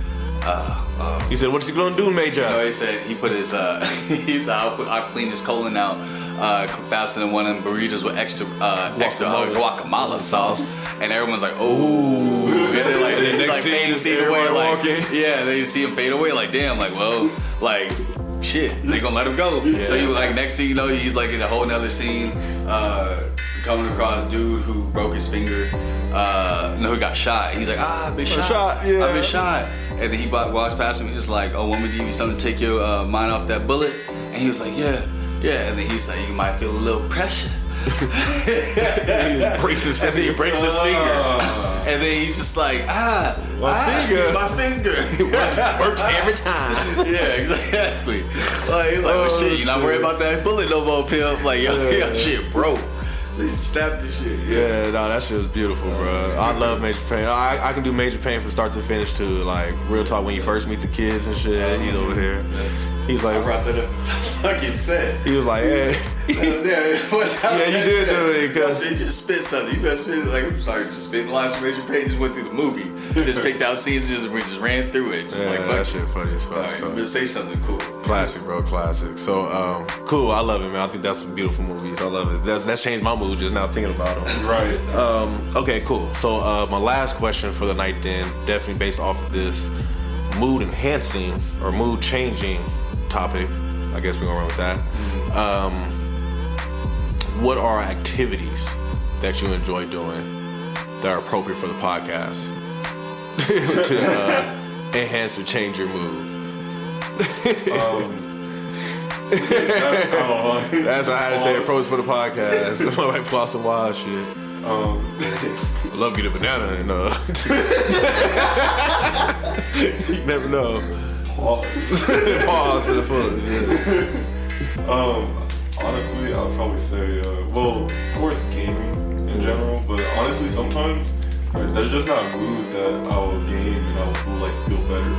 "What's he gonna do, Major?" No, he said he put his he said, "I'll clean his colon out faster than one of them burritos with extra guacamole sauce." And everyone's like, "Oh!" And then like it's like fade to see away, like they see him fade away, like damn, like well, like. Shit, they gonna let him go. Yeah. So you like next thing you know, he's like in a whole nother scene, coming across dude who broke his finger. He got shot. He's like, I've been shot. I've been shot. And then he walks past him. He's like, oh, want me to give you something to take your mind off that bullet? And he was like, yeah. And then he's like, you might feel a little pressure. He breaks his finger. And then he's just like, my finger. Works every time. Yeah, exactly. Like, he's like, oh shit, you not worried about that bullet no more, pimp. Like, yo, shit, bro. They stabbed this shit. Yeah, no, that shit was beautiful, bro. I love Major Payne. I can do Major Payne from start to finish too. Like real talk, when you first meet the kids and shit, he's over here. He's like, I brought that up. That's fucking set. He was like, hey. You did do it because you just spit something. You just spit like just spit lines from Major Payne. Just went through the movie. Just picked out scenes. Just ran through it. Yeah, like, that shit funny as fuck. Right, so. But say something cool. Classic, bro. Classic. So cool. I love it, man. I think that's some beautiful movies. I love it. That's changed my mood just now thinking about them. Right. Okay, cool. So my last question for the night then, definitely based off of this mood enhancing or mood changing topic. I guess we're gonna run with that. What are activities that you enjoy doing that are appropriate for the podcast to enhance or change your mood? That's what I had to say. Approach for the podcast. I'm like floss and wild shit. I love get a banana and you never know. Pause to the fullest. Yeah. Honestly, I'll probably say, well, of course, gaming in general. But honestly, sometimes there's just not a mood that I'll game and I'll like feel better.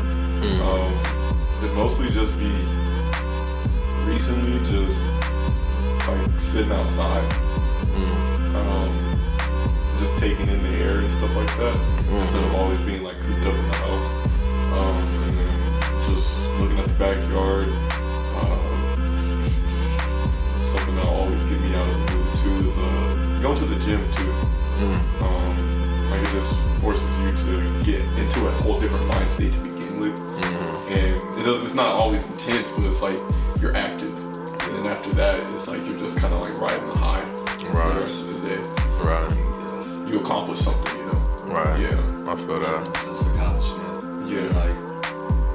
It mostly just be recently just like sitting outside, just taking in the air and stuff like that, instead of always being like cooped up in the house, and then just looking at the backyard. Something that'll always get me out of the mood too is going to the gym too. Like it just forces you to get into a whole different mind state to begin with, and it's not always intense, but it's like you're active, and then after that, it's like you're just kind of like riding the high for the rest of the day. Right. You accomplish something, you know. Right. Yeah. I feel that. Sense of accomplishment. Yeah. Like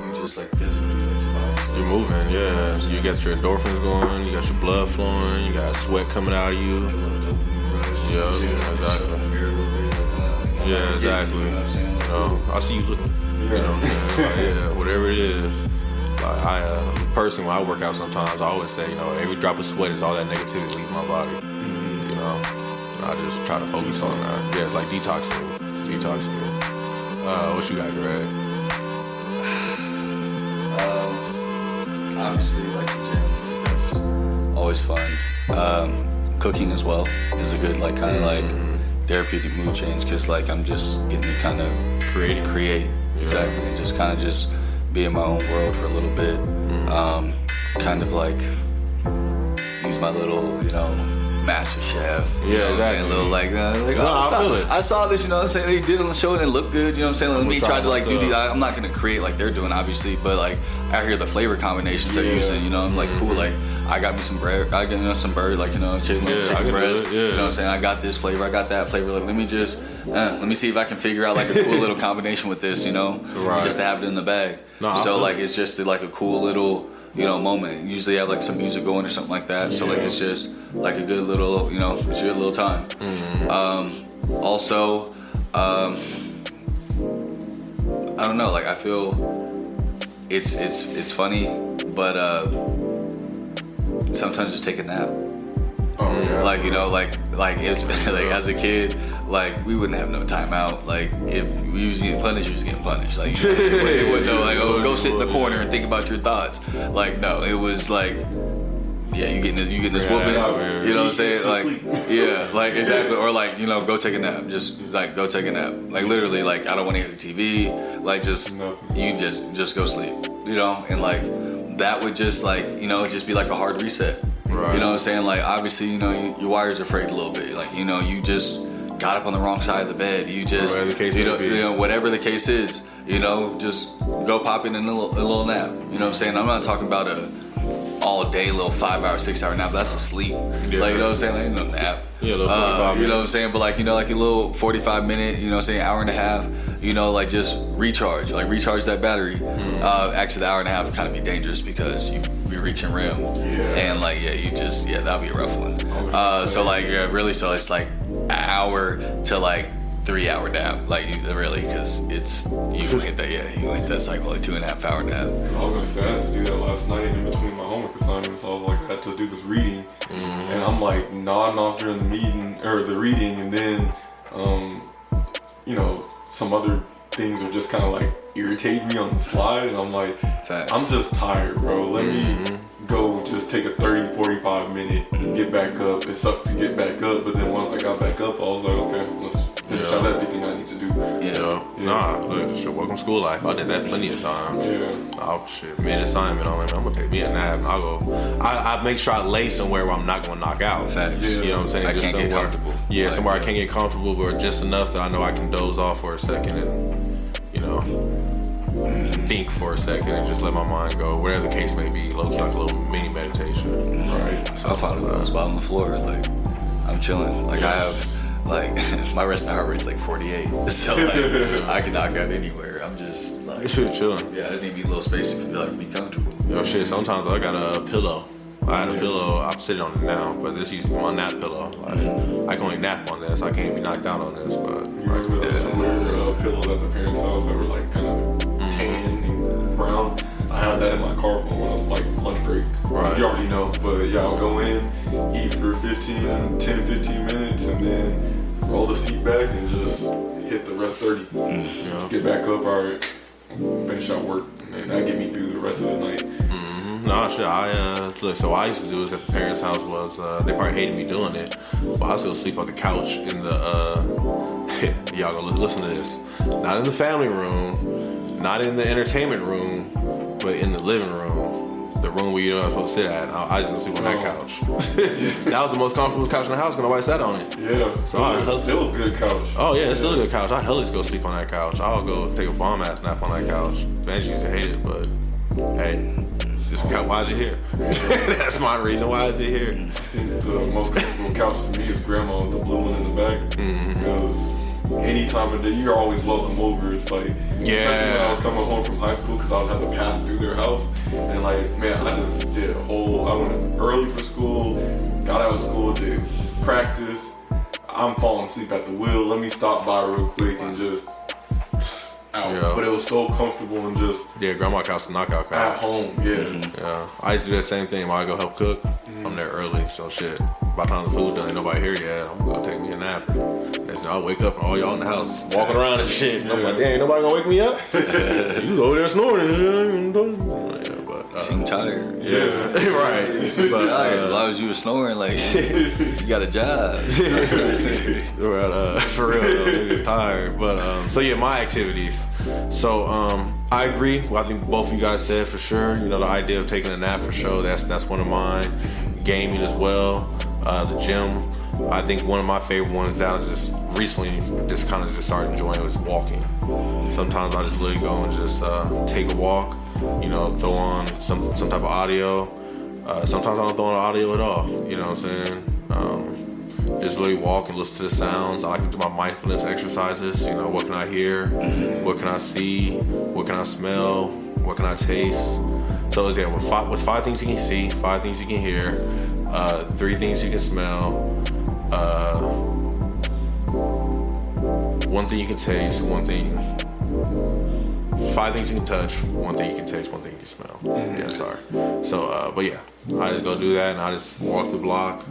you just like physically like your body. You're moving, yeah. You got your endorphins going. You got your blood flowing. You got sweat coming out of you. Yeah, exactly. Yeah, exactly. You know, I see you looking. You know what I'm saying? Like, yeah, whatever it is. Like I, personally, when I work out, sometimes I always say, you know, every drop of sweat is all that negativity leaving my body. You know, and I just try to focus on that. Yeah, it's like detoxing me. It's detoxing me. What you got, Greg? Obviously, like the gym, that's always fun. Cooking as well is a good, like, kind of like therapeutic mood change, because like I'm just getting to kind of create exactly, and just kind of just be in my own world for a little bit. Kind of like use my little, you know, master chef. Yeah, exactly. And a little like, I saw this, you know what I'm saying? They did it on the show and it looked good, you know what I'm saying? Like, let me try to like do these. I'm not gonna create like they're doing, obviously, but like I hear the flavor combinations they're using, you know, I'm like, cool, like I got me some bread, I got, you know, some bird, like, you know, chicken breast, you know what I'm saying? I got this flavor, I got that flavor, like let me just, let me see if I can figure out like a cool little combination with this, you know, just to have it in the bag. So like it's just like a cool little, you know, moment. Usually have like some music going or something like that. So like it's just like a good little, you know, it's a good little time. Also, I don't know, like I feel it's funny, but sometimes just take a nap. Like, you know, like it's like as a kid, like we wouldn't have no time out. Like if we was getting punished, we was getting punished. Like it wouldn't know, like, oh, go sit in the corner and think about your thoughts. Like no, it was like, yeah, you getting this whooping. You know what I'm saying? Like yeah, like exactly. Or like, you know, go take a nap. Just like go take a nap. Like literally, like I don't want to hear the TV. Like just you just go sleep. You know, and like that would just like, you know, just be like a hard reset. Right. You know what I'm saying? Like, obviously, you know, your wires are frayed a little bit. Like, you know, you just got up on the wrong side of the bed. You just, you know, whatever the case is, you know, just go pop in a little nap. You know what I'm saying? I'm not talking about a all day little 5 hour, 6 hour nap. That's a sleep. Yeah. Like, you know what I'm saying? Like, ain't no nap. Yeah, a little 45 minutes. You know what I'm saying? But like, you know, like a little 45 minute, you know what I'm saying, hour and a half, you know, like just recharge that battery. Actually, the hour and a half would kind of be dangerous because you be reaching rim. And like, that'll be a rough one. So like, really, so it's like an hour to like 3 hour nap, like really, because it's you gonna hit that cycle, like 2.5 hour nap. I was gonna say I had to do that last night in between my homework assignments. So I was like, I had to do this reading, and I'm like nodding off during the meeting or the reading, and then you know, some other things are just kind of like irritating me on the slide, and I'm like, I'm just tired, bro. Let me go just take a 30-45 minute and get back up. It sucked to get back up, but then once I got back up, I was like, okay, let's finish out everything I need to do. Nah, look, shit, welcome school life. I did that plenty of times. Oh shit, mid assignment, I'm like, I'm gonna take me a nap, and I'll go. I make sure I lay somewhere where I'm not gonna knock out. You know what I'm saying? I just can't get comfortable. Yeah, somewhere I can't get comfortable, but just enough that I know I can doze off for a second, and you know. think for a second and just let my mind go, whatever the case may be. Low key, like a little mini meditation. Right. So I found a little spot on the floor. Like, I'm chilling. Like, I have, like, my resting heart rate's like 48. So, like, I can knock out anywhere. I'm just, like, You should chilling. yeah, I just need to be a little space to feel like be comfortable. Yo, shit, sometimes I got a pillow. I had a pillow, I'm sitting on it now, but this used to be my nap pillow. Like, I can only nap on this, I can't be knocked out on this, but... You remember those similar pillows at the parents' house that were like kind of tan and brown? I have that in my car when I'm like lunch break. Right. You already know, but yeah, I'll go in, eat for 10, 15 minutes, and then roll the seat back and just hit the rest 30. Yeah. Get back up, all right, finish out work, and that get me through the rest of the night. Nah, shit, look, so what I used to do is at the parents' house was, they probably hated me doing it, but I still sleep on the couch in the, y'all go listen to this, not in the family room, not in the entertainment room, but in the living room, the room where you're not supposed to sit at. I just gonna sleep on that couch. That was the most comfortable couch in the house because nobody sat on it. Yeah, so it's still a good couch. Oh yeah, it's still a good couch. I hell just go sleep on that couch. I'll go take a bomb ass nap on that couch. Benji used to hate it, but hey. Why is it here? That's my reason. Why is it here? I think the most comfortable couch to me is grandma's, the blue one in the back. Because any time of day, you're always welcome over. It's like, especially when I was coming home from high school, because I would have to pass through their house. And like, man, I just did I went early for school, got out of school, did practice. I'm falling asleep at the wheel. Let me stop by real quick and just out. Yeah. But it was so comfortable and just Grandma couch, the knockout couch. at home. Yeah. Yeah, I used to do that same thing when I go help cook. I'm there early, so shit. By the time the food done, ain't nobody here yet. I'm gonna take me a nap. I'll wake up and all y'all in the house walking around and shit. And I'm like, damn, ain't nobody gonna wake me up? You over there snoring and shit. Yeah, but Seem tired. yeah, right. But Tired. As long as you were snoring, like, you got a job. for real, though, niggas tired. But so yeah, my activities. So I agree. Well, I think both of you guys said for sure. You know, the idea of taking a nap for sure. That's one of mine. Gaming as well. The gym. I think one of my favorite ones that I just recently just kind of just started enjoying was walking. Sometimes I just literally go and just take a walk. You know, throw on some type of audio. Sometimes I don't throw on audio at all. You know what I'm saying? Just really walk and listen to the sounds. I like to do my mindfulness exercises. You know, what can I hear? What can I see? What can I smell? What can I taste? So yeah, what's 5 things you can see, 5 things you can hear, 3 things you can smell, 1 thing you can taste, 1 thing, 5 things you can touch, 1 thing you can taste, 1 thing you can smell. Yeah, sorry. So, but yeah, I just go do that and I just walk the block,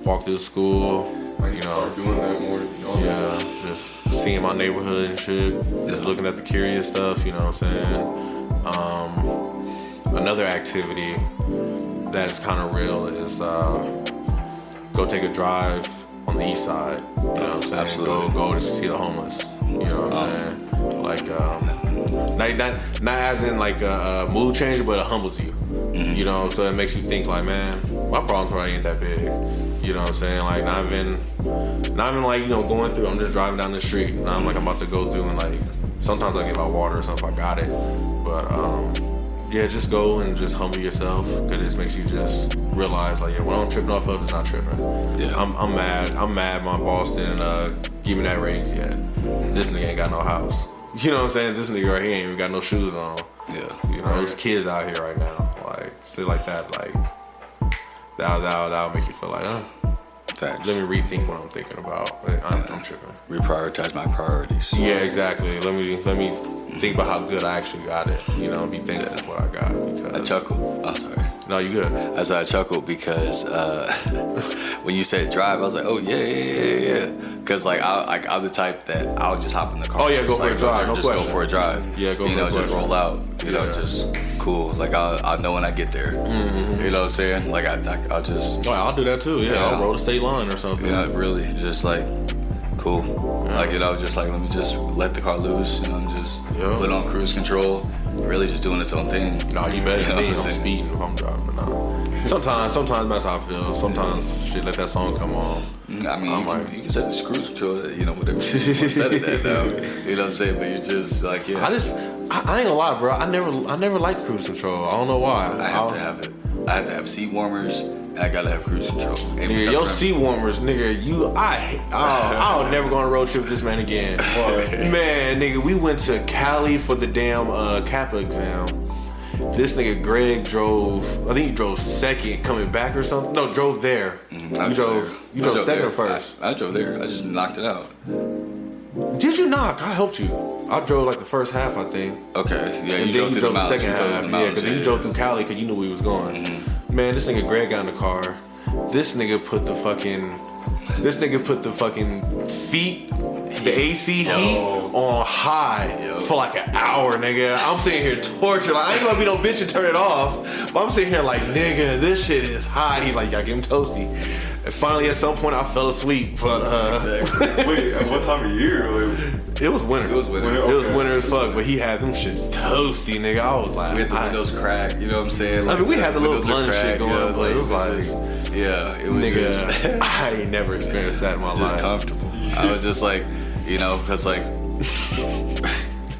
walk through the school. I need to start doing that more, to be honest. Yeah, just seeing my neighborhood and shit, just looking at the curious stuff, you know what I'm saying? Another activity that's kind of real is go take a drive on the east side. You know what I'm saying? Absolutely. Go to see the homeless. You know what I'm saying? Like, not as in like a mood changer, but it humbles you. You know, so it makes you think like, man, my problems probably ain't that big. You know what I'm saying? Like, not even like, you know, going through. I'm just driving down the street. Now I'm about to go through and like, sometimes I give out water or something if I got it. But yeah, just go and just humble yourself, because it makes you just realize like, yeah, what I'm tripping off of is not tripping. Yeah. I'm mad my boss didn't give me that raise yet. This nigga ain't got no house. You know what I'm saying? This nigga right here ain't even got no shoes on. Yeah. You know, there's kids out here right now. Like, shit like that, like, that'll make you feel like, Facts. let me rethink what I'm thinking about. I'm tripping. Reprioritize my priorities. Yeah, exactly. Let me think about how good I actually got it. You know, be thankful for what I got. Because I chuckled. I'm sorry. No, you good. I said I chuckled because when you said drive, I was like, oh yeah. Because like I'm the type that I'll just hop in the car. Oh yeah, go for like, a drive. No just question. go for a drive. Yeah, go for a just question. roll out. You know, just cool. Like I'll know when I get there. You know what I'm saying? Like I'll just. Oh, I'll do that too. Yeah, I'll roll the state line or something. Yeah, really, just like cool. Yeah. Like, you know, just like, let me just let the car loose. You know, just put it on cruise control. Really, just doing its own thing. No, you better than me. I'm speeding if I'm driving. But no. Sometimes that's how I feel. Sometimes shit, let that song come on. I mean, you can set this cruise control, you know, whatever you want to set it at now. You know what I'm saying? But you're just like, yeah. I ain't gonna lie, bro. I never liked cruise control. I don't know why. I have to have it. I have to have seat warmers, and I gotta have cruise control. Nigga, your seat warmers, nigga. I'll never go on a road trip with this man again. Man, nigga, we went to Cali for the damn Kappa exam. This nigga Greg drove. I think he drove second coming back or something. No, drove there. You drove second or first? I drove there. I just knocked it out. Did you knock? I helped you. I drove like the first half, I think. Okay, yeah, and you then drove through the second half. Yeah, because you drove through Cali because you knew where he was going. Mm-hmm. Man, this nigga Greg got in the car. This nigga put the fucking feet, the AC heat on high for like an hour, nigga. I'm sitting here tortured. Like, I ain't gonna be no bitch and turn it off. But I'm sitting here like, nigga, this shit is hot. He's like, y'all get him toasty. And finally, at some point, I fell asleep. But wait, at what time of year? It was winter. It was winter as fuck. But he had them shits toasty, nigga. I was like, we had the windows cracked. You know what I'm saying? Like, I mean, we had the little blunt shit going, but it was like, it was nigga, just. I ain't never experienced that in my life. Just comfortable. I was just like, because like.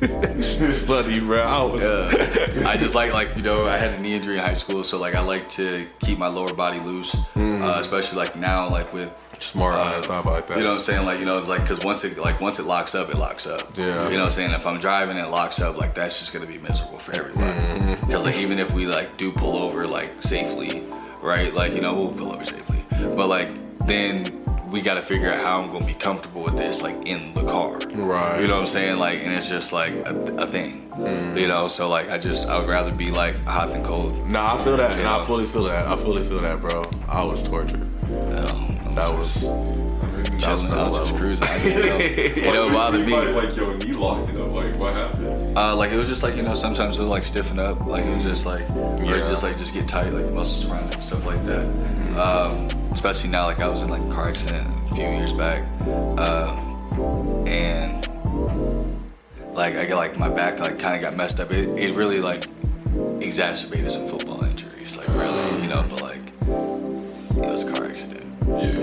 It's funny, bro. I just like I had a knee injury in high school, so like I like to keep my lower body loose, especially like now, like with smart. I never thought about that. You know what I'm saying? Like, it's like because once it locks up, it locks up. Yeah. You know what I'm saying? If I'm driving and it locks up, like that's just gonna be miserable for everybody. Because like even if we like do pull over like safely, right? Like we'll pull over safely, but like then. We got to figure out how I'm going to be comfortable with this, like, in the car. Right. You know what I'm saying? Like, and it's just, like, a thing. So, like, I would rather be, like, hot than cold. Nah, I feel that, and I fully feel that. I fully feel that, bro. I was tortured. That was chilling out, just cruising. It don't bother me. Like, your knee locked it up. Like, what happened? Like, it was just, like, sometimes it'll, like, stiffen up. Like, it was just, like, or just get tight, like, the muscles around it and stuff like that. Especially now, like I was in like a car accident a few years back, and like I got like my back like kind of got messed up. It really like exacerbated some football injuries, like really, but like it was a car accident. Yeah.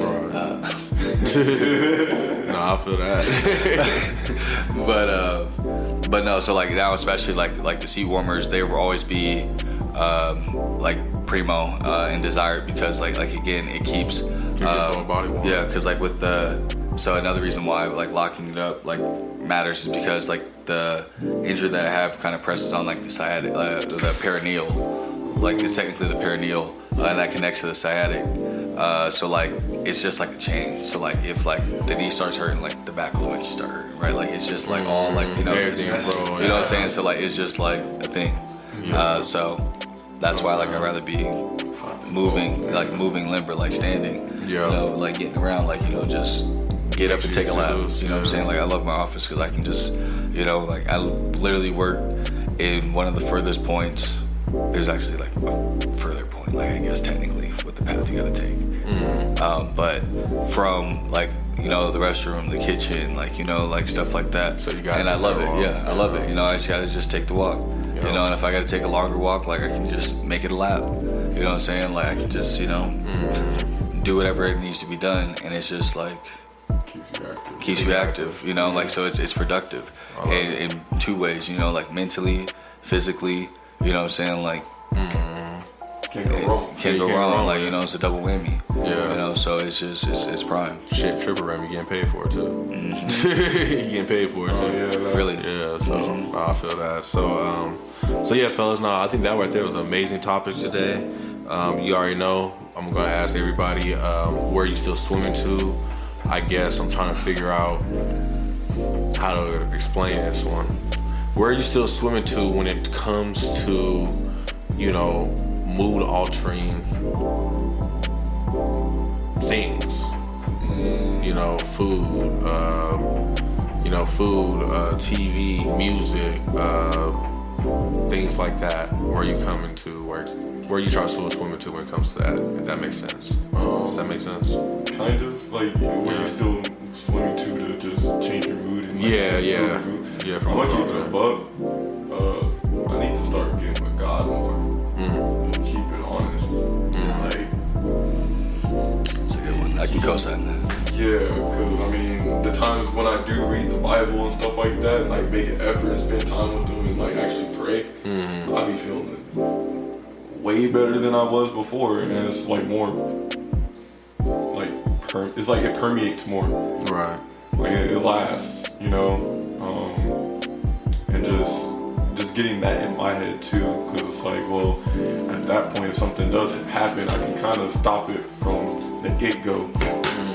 No, I feel that. but no. So like now, especially like the seat warmers, they will always be like primo and desired because like again it keeps body warm. Yeah, because like with so another reason why like locking it up like matters is because like the injury that I have kind of presses on like the sciatic, the perineal, like it's technically the perineal and that connects to the sciatic. So like it's just like a chain. So like if like the knee starts hurting, like the back will eventually start hurting, right? Like it's just like all like everything, bro. You know what I'm saying? So like it's just like a thing. So that's why like I'd rather be moving limber, like standing. Yeah. Like getting around, like just get up and take a lap. You know what I'm saying? Like I love my office because I can just, like I literally work in one of the furthest points. There's actually like a further point, like I guess technically with the path you gotta take. But from like the restroom, the kitchen, like like stuff like that. So you got and I love it. Yeah, I love it. I just gotta just take the walk. And if I gotta take a longer walk, like I can just make it a lap. You know what I'm saying? Like I can just do whatever it needs to be done, and it's just like keeps you active. Like so it's productive in two ways. Like mentally, physically. You know what I'm saying? Like can't go wrong. Like it's a double whammy. Yeah. So it's just it's prime. Shit, triple ram, you getting paid for it too. You getting paid for it too. Yeah, really. Yeah. So I feel that. So yeah, fellas. No, I think that right there was an amazing topic today. You already know. I'm gonna ask everybody where you still swimming to. I guess I'm trying to figure out how to explain this one. Where are you still swimming to when it comes to, mood altering things? Food, TV, music, things like that. Where are you coming to? Where you try to swimming to when it comes to that? If that makes sense. Does that make sense? Kind of like where you still swimming to just change your mood. And, Yeah. I'm gonna keep it a buck. I need to start getting with God more. Keep it honest. That's a good one. I can co-sign that. Yeah, because I mean, the times when I do read the Bible and stuff like that, and like make an effort and spend time with them and like actually pray, I be feeling way better than I was before, and it's like more like it's like it permeates more. Right. Like it lasts, you know, and just getting that in my head too, because it's like, well, at that point, if something does happen, I can kind of stop it from the get-go.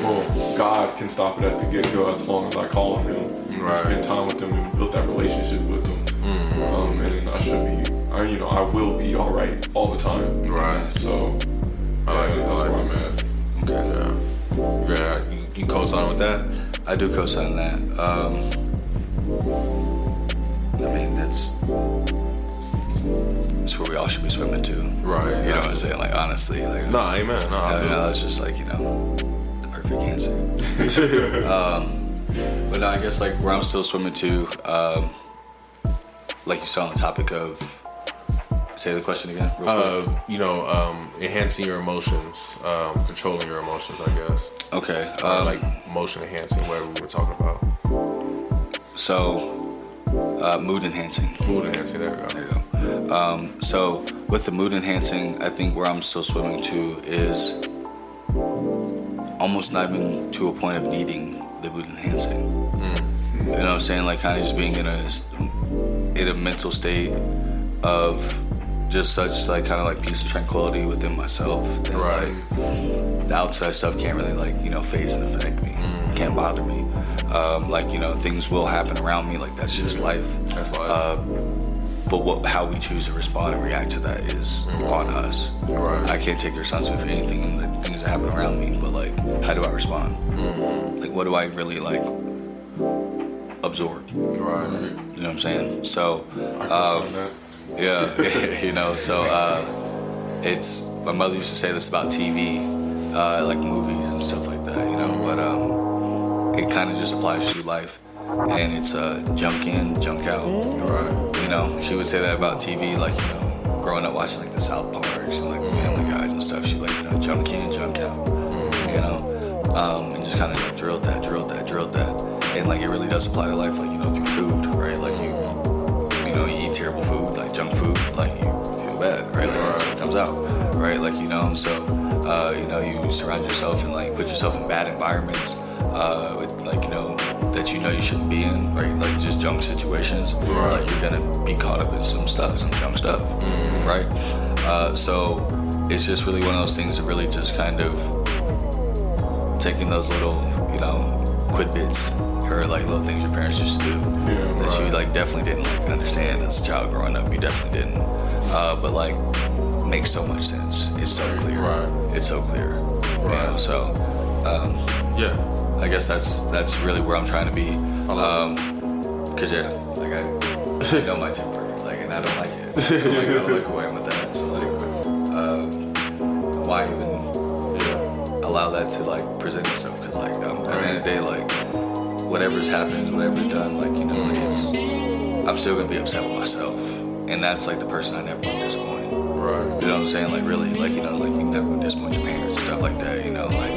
Well, God can stop it at the get-go as long as I call on Him, and spend time with Him, and build that relationship with Him. And I should be, I will be all right all the time. Right. So, that's where I'm at. Okay. Yeah. You co-sign with that? I do co-sign that. I mean, that's where we all should be swimming to. Right. You know what I'm saying? Like, honestly. Like, nah, amen. No, it's just like, the perfect answer. But no, I guess like where I'm still swimming to, like you saw on the topic of, say the question again, real quick. Enhancing your emotions, controlling your emotions, I guess. Okay. Like emotion enhancing, whatever we were talking about. So, mood enhancing. Mood enhancing, there we go. There you go. So with the mood enhancing, I think where I'm still swimming to is almost not even to a point of needing the mood enhancing. You know what I'm saying? Like kind of just being in a mental state of just such like kind of like peace and tranquility within myself that like the outside stuff can't really like phase and affect me. Can't bother me. Like things will happen around me. Like that's just life. That's life. But how we choose to respond and react to that is on us. Right. I can't take responsibility for anything that things that happen around me. But like, how do I respond? Like, what do I really like absorb? Right. You know what I'm saying? So, That. yeah, so it's my mother used to say this about TV, like movies and stuff like that, but it kind of just applies to life, and it's junk in, junk out. Right. She would say that about TV, like growing up watching like the South Parks and like the Family Guys and stuff. She like junk in, junk out. And just kind of drilled that, and like it really does apply to life, like through food, right? Like you eat terrible food, like junk food, like you feel bad, right? Like that's what comes out, right? Like so you surround yourself and like put yourself in bad environments, with like that you shouldn't be in, right? Like just junk situations, like you're gonna be caught up in some junk stuff, right? So it's just really one of those things that really just kind of taking those little quid bits or like little things your parents used to do that you like definitely didn't like understand as a child growing up. You definitely didn't, but like makes so much sense. It's so clear. It's so clear. So I guess that's really where I'm trying to be. Cause like I know my temper, like, and I don't like it. Like I don't like who I am with that. So like, why even allow that to like present itself? Cause like at the end of the day, like whatever's happened, whatever's done, like like I'm still gonna be upset with myself, and that's like the person I never want to disappoint. Right. You know what I'm saying? Like really, like like you never want to disappoint your parents, stuff like that. Like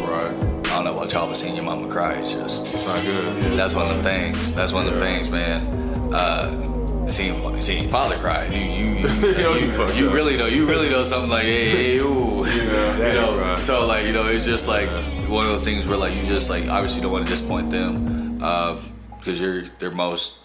I don't know what y'all been seeing your mama cry. It's not good. That's one of them things. That's one of them things, man. Seeing your father cry, you really know something like hey ooh, So like it's just like one of those things where like you just like obviously don't want to disappoint them, because you're their most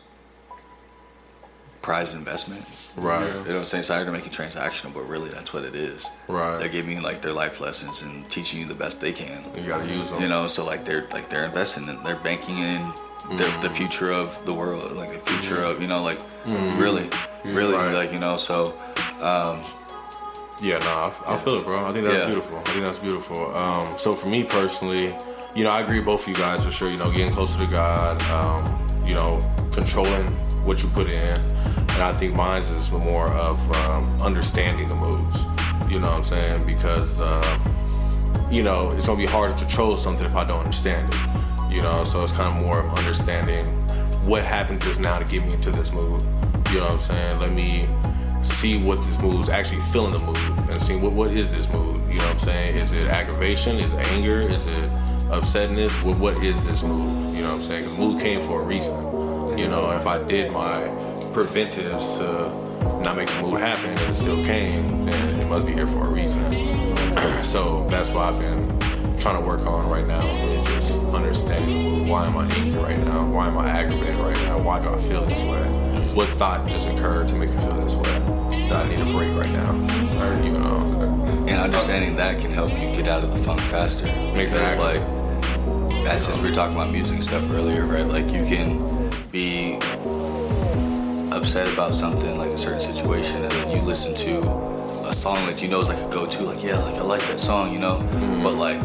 prized investment. Right. You know what I'm saying? Sorry to make it transactional, but really that's what it is. Right. They're giving like their life lessons and teaching you the best they can. You gotta use them. So like they're investing in, they're banking in the future of the world, like the future of really, like so. I feel it, bro. I think that's beautiful. So for me personally, I agree with both of you guys for sure. Getting closer to God, controlling what you put in. And I think mine is more of understanding the moves. You know what I'm saying? Because, it's going to be hard to control something if I don't understand it. So it's kind of more of understanding what happened just now to get me into this mood. You know what I'm saying? Let me see what this mood is actually feeling the mood and see what is this mood. You know what I'm saying? Is it aggravation? Is it anger? Is it upsetness, what is this mood? You know what I'm saying? 'Cause the mood came for a reason. You know, and if I did my preventives to not make the mood happen and it still came, then it must be here for a reason. So that's what I've been trying to work on right now, is just understanding the mood. Why am I angry right now? Why am I aggravated right now? Why do I feel this way? What thought just occurred to make me feel this way? Do I need a break right now? Or, you know. And understanding that can help you get out of the funk faster. Because, like, that's just, we were talking about music and stuff earlier, right? Like, you can be upset about something, like a certain situation, and then you listen to a song that you know is like a go-to, like, yeah, like, I like that song, you know? But, like,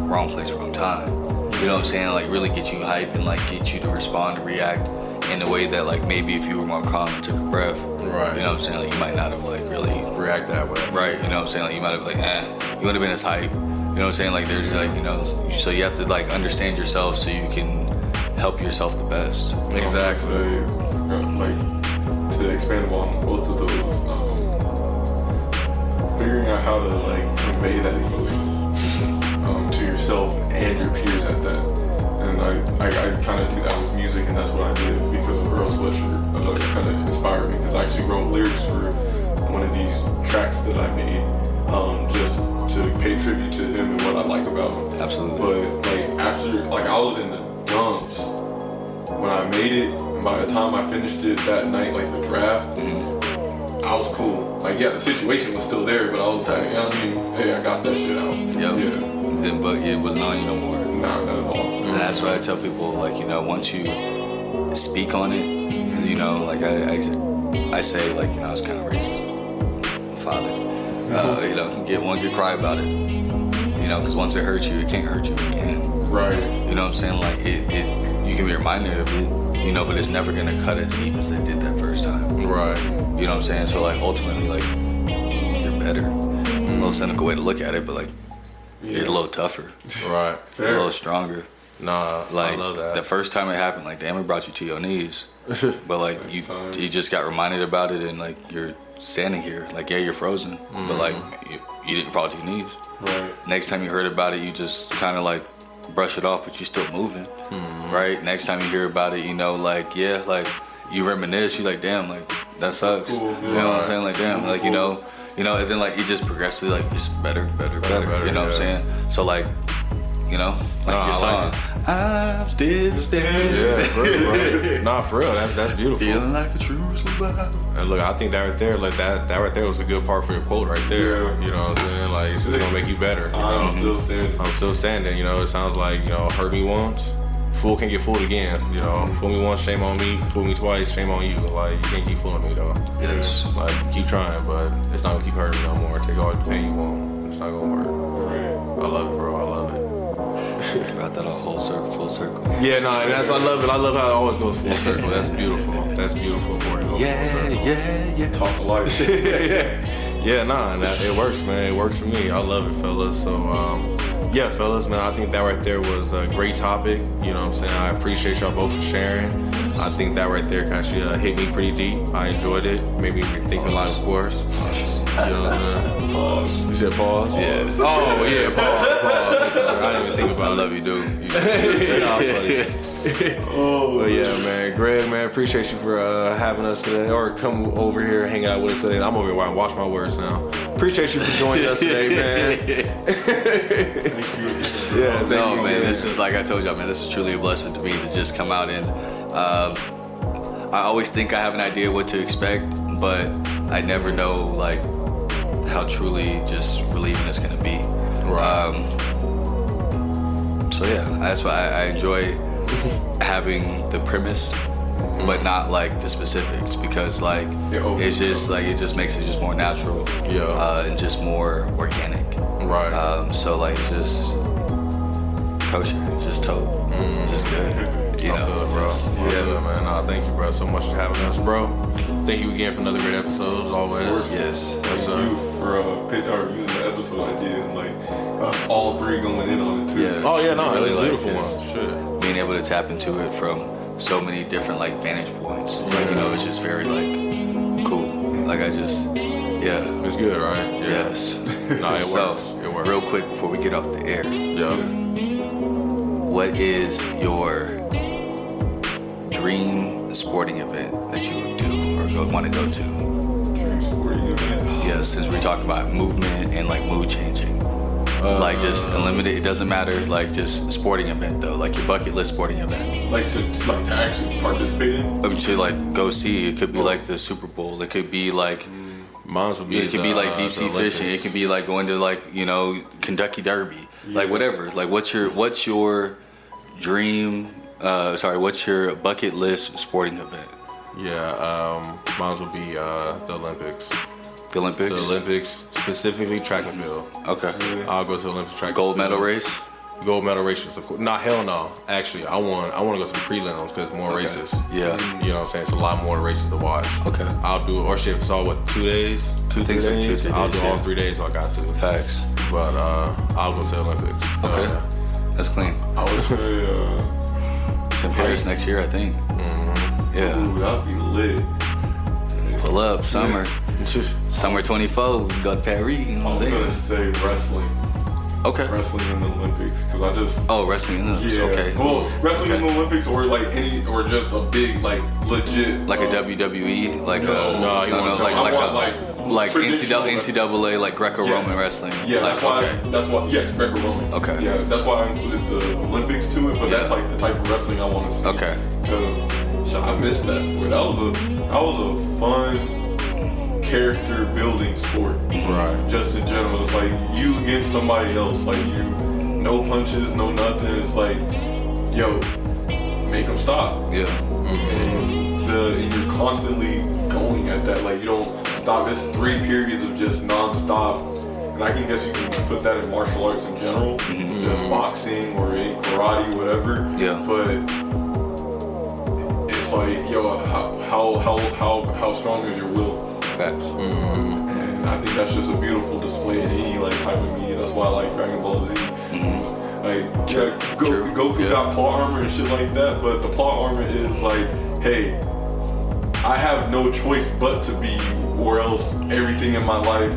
wrong place, wrong time. You know what I'm saying? Like, really get you hype and, like, get you to respond and react in a way that, like, maybe if you were more calm and took a breath, right? You know what I'm saying? Like, you might not have, like, really react that way, right? You know what I'm saying? Like, you might have been like, you would have been as hype. You know what I'm saying? Like, there's, like, you know, so you have to, like, understand yourself so you can help yourself the best. Exactly. Like, to expand on both of those, figuring out how to, like, convey that emotion to yourself and your peers at that. And I kind of do that with music, and that's what I did because of Earl Sweatshirt. It kind of inspired me, because I actually wrote lyrics for one of these tracks that I made, just to pay tribute to him and what I like about him. Absolutely. But, like, after, like, I was in the dumps when I made it, and by the time I finished it that night, like the draft, I was cool. Like, yeah, the situation was still there, but I was like, you know what I mean? Hey, I got that shit out. Yep. Yeah. Then, but it wasn't on you no more. Nah, not at all. And that's why I tell people, like, you know, once you speak on it, you know, like I say, like, you know, I was kind of raised father. You know, get one good cry about it. You know, because once it hurts you, it can't hurt you again. Right. You know what I'm saying? Like, you can be reminded of it, you know, but it's never gonna cut as deep as it did that first time. Right. You know what I'm saying? So, like, ultimately, like, you're better. A little cynical way to look at it, but, like, you're a little tougher. Right. You're a little stronger. Nah, like, I love that. The first time it happened, like, damn, it brought you to your knees. But, like, you just got reminded about it, and, like, you're standing here. Like, yeah, you're frozen, but, like, you didn't fall to your knees. Right. Next time you heard about it, you just kind of, like, brush it off, but you're still moving. Right? Next time you hear about it, you know, like, yeah, like, you reminisce, you're like, damn, like, that sucks. Cool, you know what I'm saying? Like, damn, like, you know, and then, like, you just progressively, like, just better. You know what I'm saying? So, like, you know, like your song, like I'm still standing. Yeah, for real, right? Nah, for real, that's beautiful. Feeling like a true survivor. And look, I think that right there, like that right there was a good part for your quote right there. Yeah. You know what I'm saying? Like, it's just gonna make you better. You I'm know? still standing. I'm still standing. You know, it sounds like, you know, hurt me once, fool can get fooled again. You know, fool me once, shame on me. Fool me twice, shame on you. Like, you can't keep fooling me though. Yes. Like, keep trying, but it's not gonna keep hurting me no more. Take all the pain you want. It's not gonna work. I love it, bro. I love it. Brought that all full circle. Yeah, no, and that's I love it. I love how it always goes full circle. That's beautiful. That's beautiful for it. Yeah. Talk life. Yeah, nah, and it works, man. It works for me. I love it, fellas. So, yeah, fellas, man, I think that right there was a great topic. You know what I'm saying? I appreciate y'all both for sharing. I think that right there kind of hit me pretty deep. I enjoyed it. Made me think a lot, of course. You know what I'm saying? Pause. You said pause? Yeah. Oh, yeah, pause. I didn't even think about it. I love you, dude. But yeah, man, Greg, man, appreciate you for having us today, or come over here, hang out with us today. I'm over here watch my words now. Appreciate you for joining us today, man. Thank you. Yeah, thank you, man. This is, like I told y'all, man, this is truly a blessing to me to just come out and I always think I have an idea what to expect, but I never know, like, how truly just relieving it's gonna be. Right. So yeah, that's why I enjoy having the premise, but not like the specifics, because like it's just like it just makes it just more natural, and just more organic. Right. So like it's just kosher, just dope, just good. You I know, feel it, bro. I feel it, man. Nah, thank you, bro, so much for having us, bro. Thank you again for another great episode, as always. Yes. Thank you for using the episode idea and like us all three going in on it too. Yes. Oh yeah, no, Really, it's a like, beautiful just one. Shit. being able to tap into it from so many different like vantage points. Like, you know, it's just very like cool. Like I just, yeah. It's good, right? Yeah. Yes. Nah, it So, works. It works. real quick before we get off the air, Yeah. what is your dream sporting event that you would do or want to go to? Dream sporting event? Yeah, since we're talking about movement and like mood changing. Like just unlimited, it doesn't matter, like just sporting event though, like your bucket list sporting event. Like to actually participate in? To like go see, it could be like the Super Bowl, it could be like, Mine would be it could be like deep sea fishing, it could be like going to like, you know, Kentucky Derby, like whatever. Like what's your dream, what's your bucket list sporting event? Yeah, mine would be the Olympics. The Olympics? The Olympics, specifically track and field. Okay. I'll go to the Olympics track Gold and field. medal race? Gold medal races, of course. Nah, hell no. Actually, I want to go to the prelims because it's more races. Yeah. You know what I'm saying? It's a lot more races to watch. Okay. I'll do, or shit, if it's all, 2 days? Two days? I'll do all 3 days if I got to. Facts. But I'll go to the Olympics. Okay. That's clean. I would say, It's in Paris next year, I think. Mm-hmm. Yeah. ooh, that'd be lit. Pull up, summer. Summer 24, we go to Paris, you know what I'm I'm saying? gonna say wrestling. Okay. Wrestling in the Olympics, because I just Wrestling in the Olympics, yeah. okay. Well, wrestling in Okay. the Olympics or like or just a big like legit Like a WWE, like No, you want like traditional NCAA, like Greco-Roman Yes. wrestling. Yeah, like, that's why yes, Greco-Roman. Okay. Yeah, that's why I included the Olympics to it, but that's like the type of wrestling I want to see. Okay. Because I missed that sport. That was a fun character building sport. Right. Just in general, it's like you against somebody else. Like you, no punches, no nothing. It's like, yo, make them stop. Yeah. And you're constantly going at that. Like you don't stop. It's 3 periods of just non-stop. And I can guess you can put that in martial arts in general, just boxing or in karate, whatever. Yeah. But it's like, yo, how strong is your will? Facts. And I think that's just a beautiful display in any like type of media. That's why I like Dragon Ball Z. Like, True. Goku got plot armor and shit like that, but the plot armor is like, hey, I have no choice but to be you, or else everything in my life,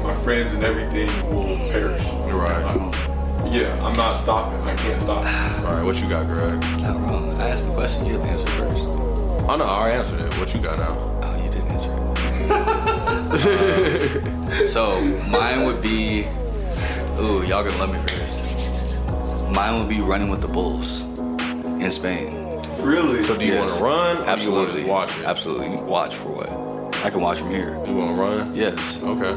my friends and everything will perish. Right. Yeah, I'm not stopping. I can't stop. All right, what you got, Greg? Not wrong. I asked the question, you have to answer first. Oh, no, I already answered it. What you got now? Oh, you didn't answer it. So mine would be, ooh, y'all gonna love me for this. Mine would be running with the Bulls in Spain. Really? So do you want Yes. to run or Absolutely. do you want to watch it? Absolutely. Watch for what? I can watch from here. You want to run? Yes. Okay.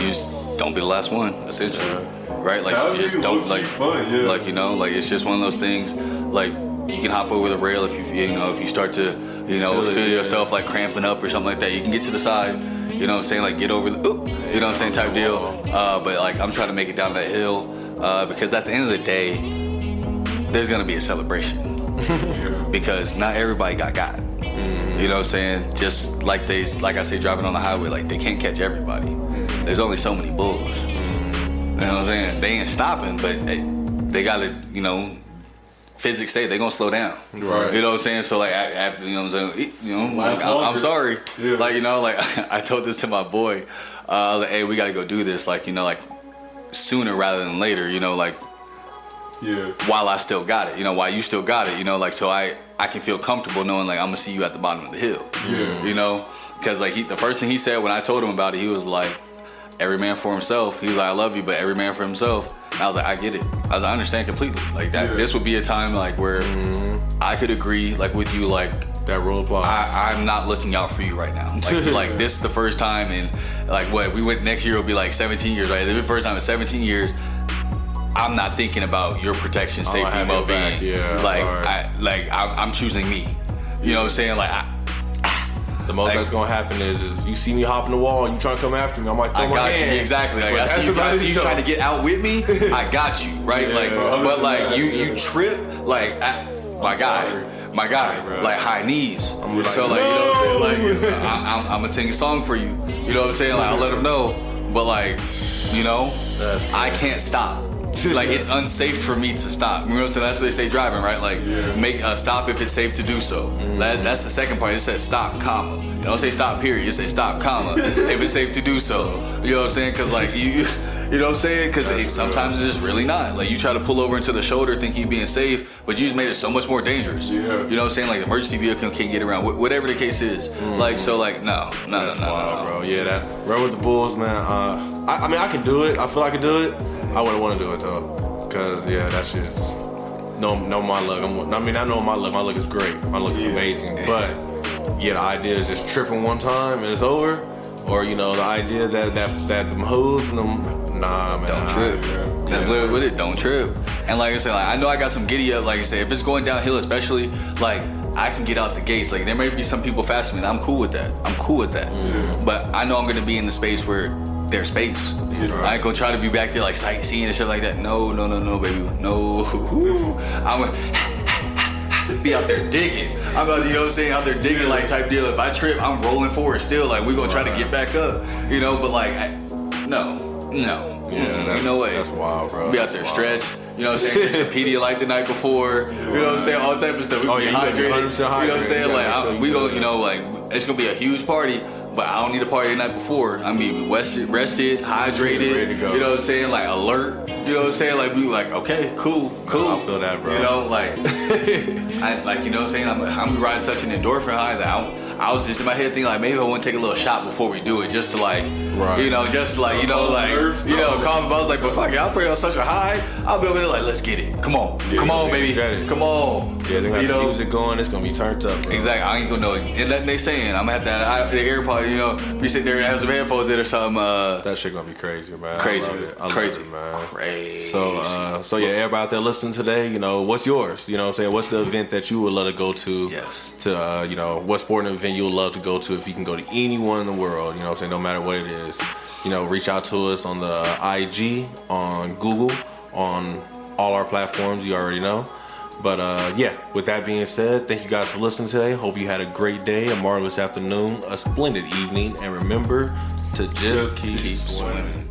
You just don't be the last one, essentially. Right? Like That you would just be don't low-key like fun, yeah. like, you know, like it's just one of those things. Like you can hop over the rail if if you start to, feel yourself like cramping up or something like that. You can get to the side, you know what I'm saying, like get over the you know what I'm saying, type deal. But like I'm trying to make it down that hill because at the end of the day, there's gonna be a celebration. Because not everybody got. You know what I'm saying? Just like I say, driving on the highway, like they can't catch everybody. There's only so many bulls. You know what I'm saying? They ain't stopping, but they gotta, physics say they're gonna slow down. Right. You know what I'm saying? So like after, you know what I'm saying? Last I'm longer. sorry. Yeah. Like, I told this to my boy. I was like, hey, we gotta go do this. Like, like sooner rather than later. Yeah. While I still got it, while you still got it, like, so I can feel comfortable knowing like I'm gonna see you at the bottom of the hill. Yeah. Because like the first thing he said when I told him about it, he was like, every man for himself. He was like, I love you, but every man for himself. And I was like, I get it. I understand completely. Like that. Yeah. This would be a time like where I could agree like with you, like That rule applies. I'm not looking out for you right now. Like this is the first time in like what we went next year will be like 17 years, right? This is the first time in 17 years. I'm not thinking about your protection, safety, have your back. well-being. Yeah, I'm choosing me. You know what I'm saying? Like The most that's gonna happen is you see me hop in the wall and you trying to come after me. I'm like, I throw my got hand. you exactly. Like, But I that's see about you it, trying though. to get out with me. I got you, right? Yeah, like, bro. but like you trip, like my guy, bro. like high knees. I'm like, so like, you know what I'm saying? Like, I'm gonna sing a song for you. You know what I'm saying? Like, I'll let him know. But like, That's I can't stop. Like it's unsafe for me to stop. You know what I'm saying? That's what they say driving, right? Like make a stop if it's safe to do so. That's the second part. It says stop, comma. You don't say stop, period. You say stop, comma, if it's safe to do so. You know what I'm saying? Because like You know what I'm saying? Because sometimes it's just really not. Like, you try to pull over into the shoulder thinking you're being safe, but you just made it so much more dangerous. Yeah. You know what I'm saying? Like, the emergency vehicle can't get around, whatever the case is. Like, so, like, no. Bro. Yeah, that run with the Bulls, man. I mean, I can do it. I feel I can do it. I wouldn't want to do it though, cause that's just no my luck. I know my luck. My luck is great. My luck is amazing. But the idea is just tripping one time and it's over, or the idea that them hoes and them man. Don't trip. That's literally with it. Don't trip. And like I said, I know I got some giddy up. Like I said, if it's going downhill, especially like. I can get out the gates. Like, there may be some people faster than me. I'm cool with that. But I know I'm gonna be in the space where there's space. I ain't gonna try to be back there like sightseeing and shit like that. No, baby. No. I'm gonna be out there digging. I'm about, you know what I'm saying, out there digging like type deal. If I trip, I'm rolling forward still. Like, we gonna try to get back up. But like, no. Yeah, ain't no way. That's wild, bro. Be out there stretched. You know what I'm saying? Drink some Pedialyte the night before. You know what I'm saying? All type of stuff. We can get hydrated. You know what I'm saying? Like, we go, like, it's gonna be a huge party, but I don't need a party the night before. I mean, rested, hydrated. Ready to go. You know what I'm saying? Like, alert. You know what I'm saying? Like, we like, okay, cool. I feel that, bro. You know, like, you know what I'm saying? I'm riding such an endorphin high that I was just in my head thinking, like, maybe I want to take a little shot before we do it, just to like, calm. I was like, but fuck it, I'll pray on such a high. I'll be over there like, let's get it. Come on, baby, come on. Yeah, they got the music going. It's gonna be turned up, bro. Exactly. I ain't gonna know it. And that they saying I'm gonna have the AirPod. Be sitting there and have some headphones in or something. That shit gonna be crazy, man. Crazy, I love it, man. Crazy. So yeah, everybody out there listening today, what's yours? You know what I'm saying? What's the event that you would love to go to? Yes. To what sporting event you would love to go to if you can go to anyone in the world? You know what I'm saying? No matter what it is. Reach out to us on the IG, on Google, on all our platforms. You already know. But with that being said, thank you guys for listening today. Hope you had a great day, a marvelous afternoon, a splendid evening, and remember to just keep swimming.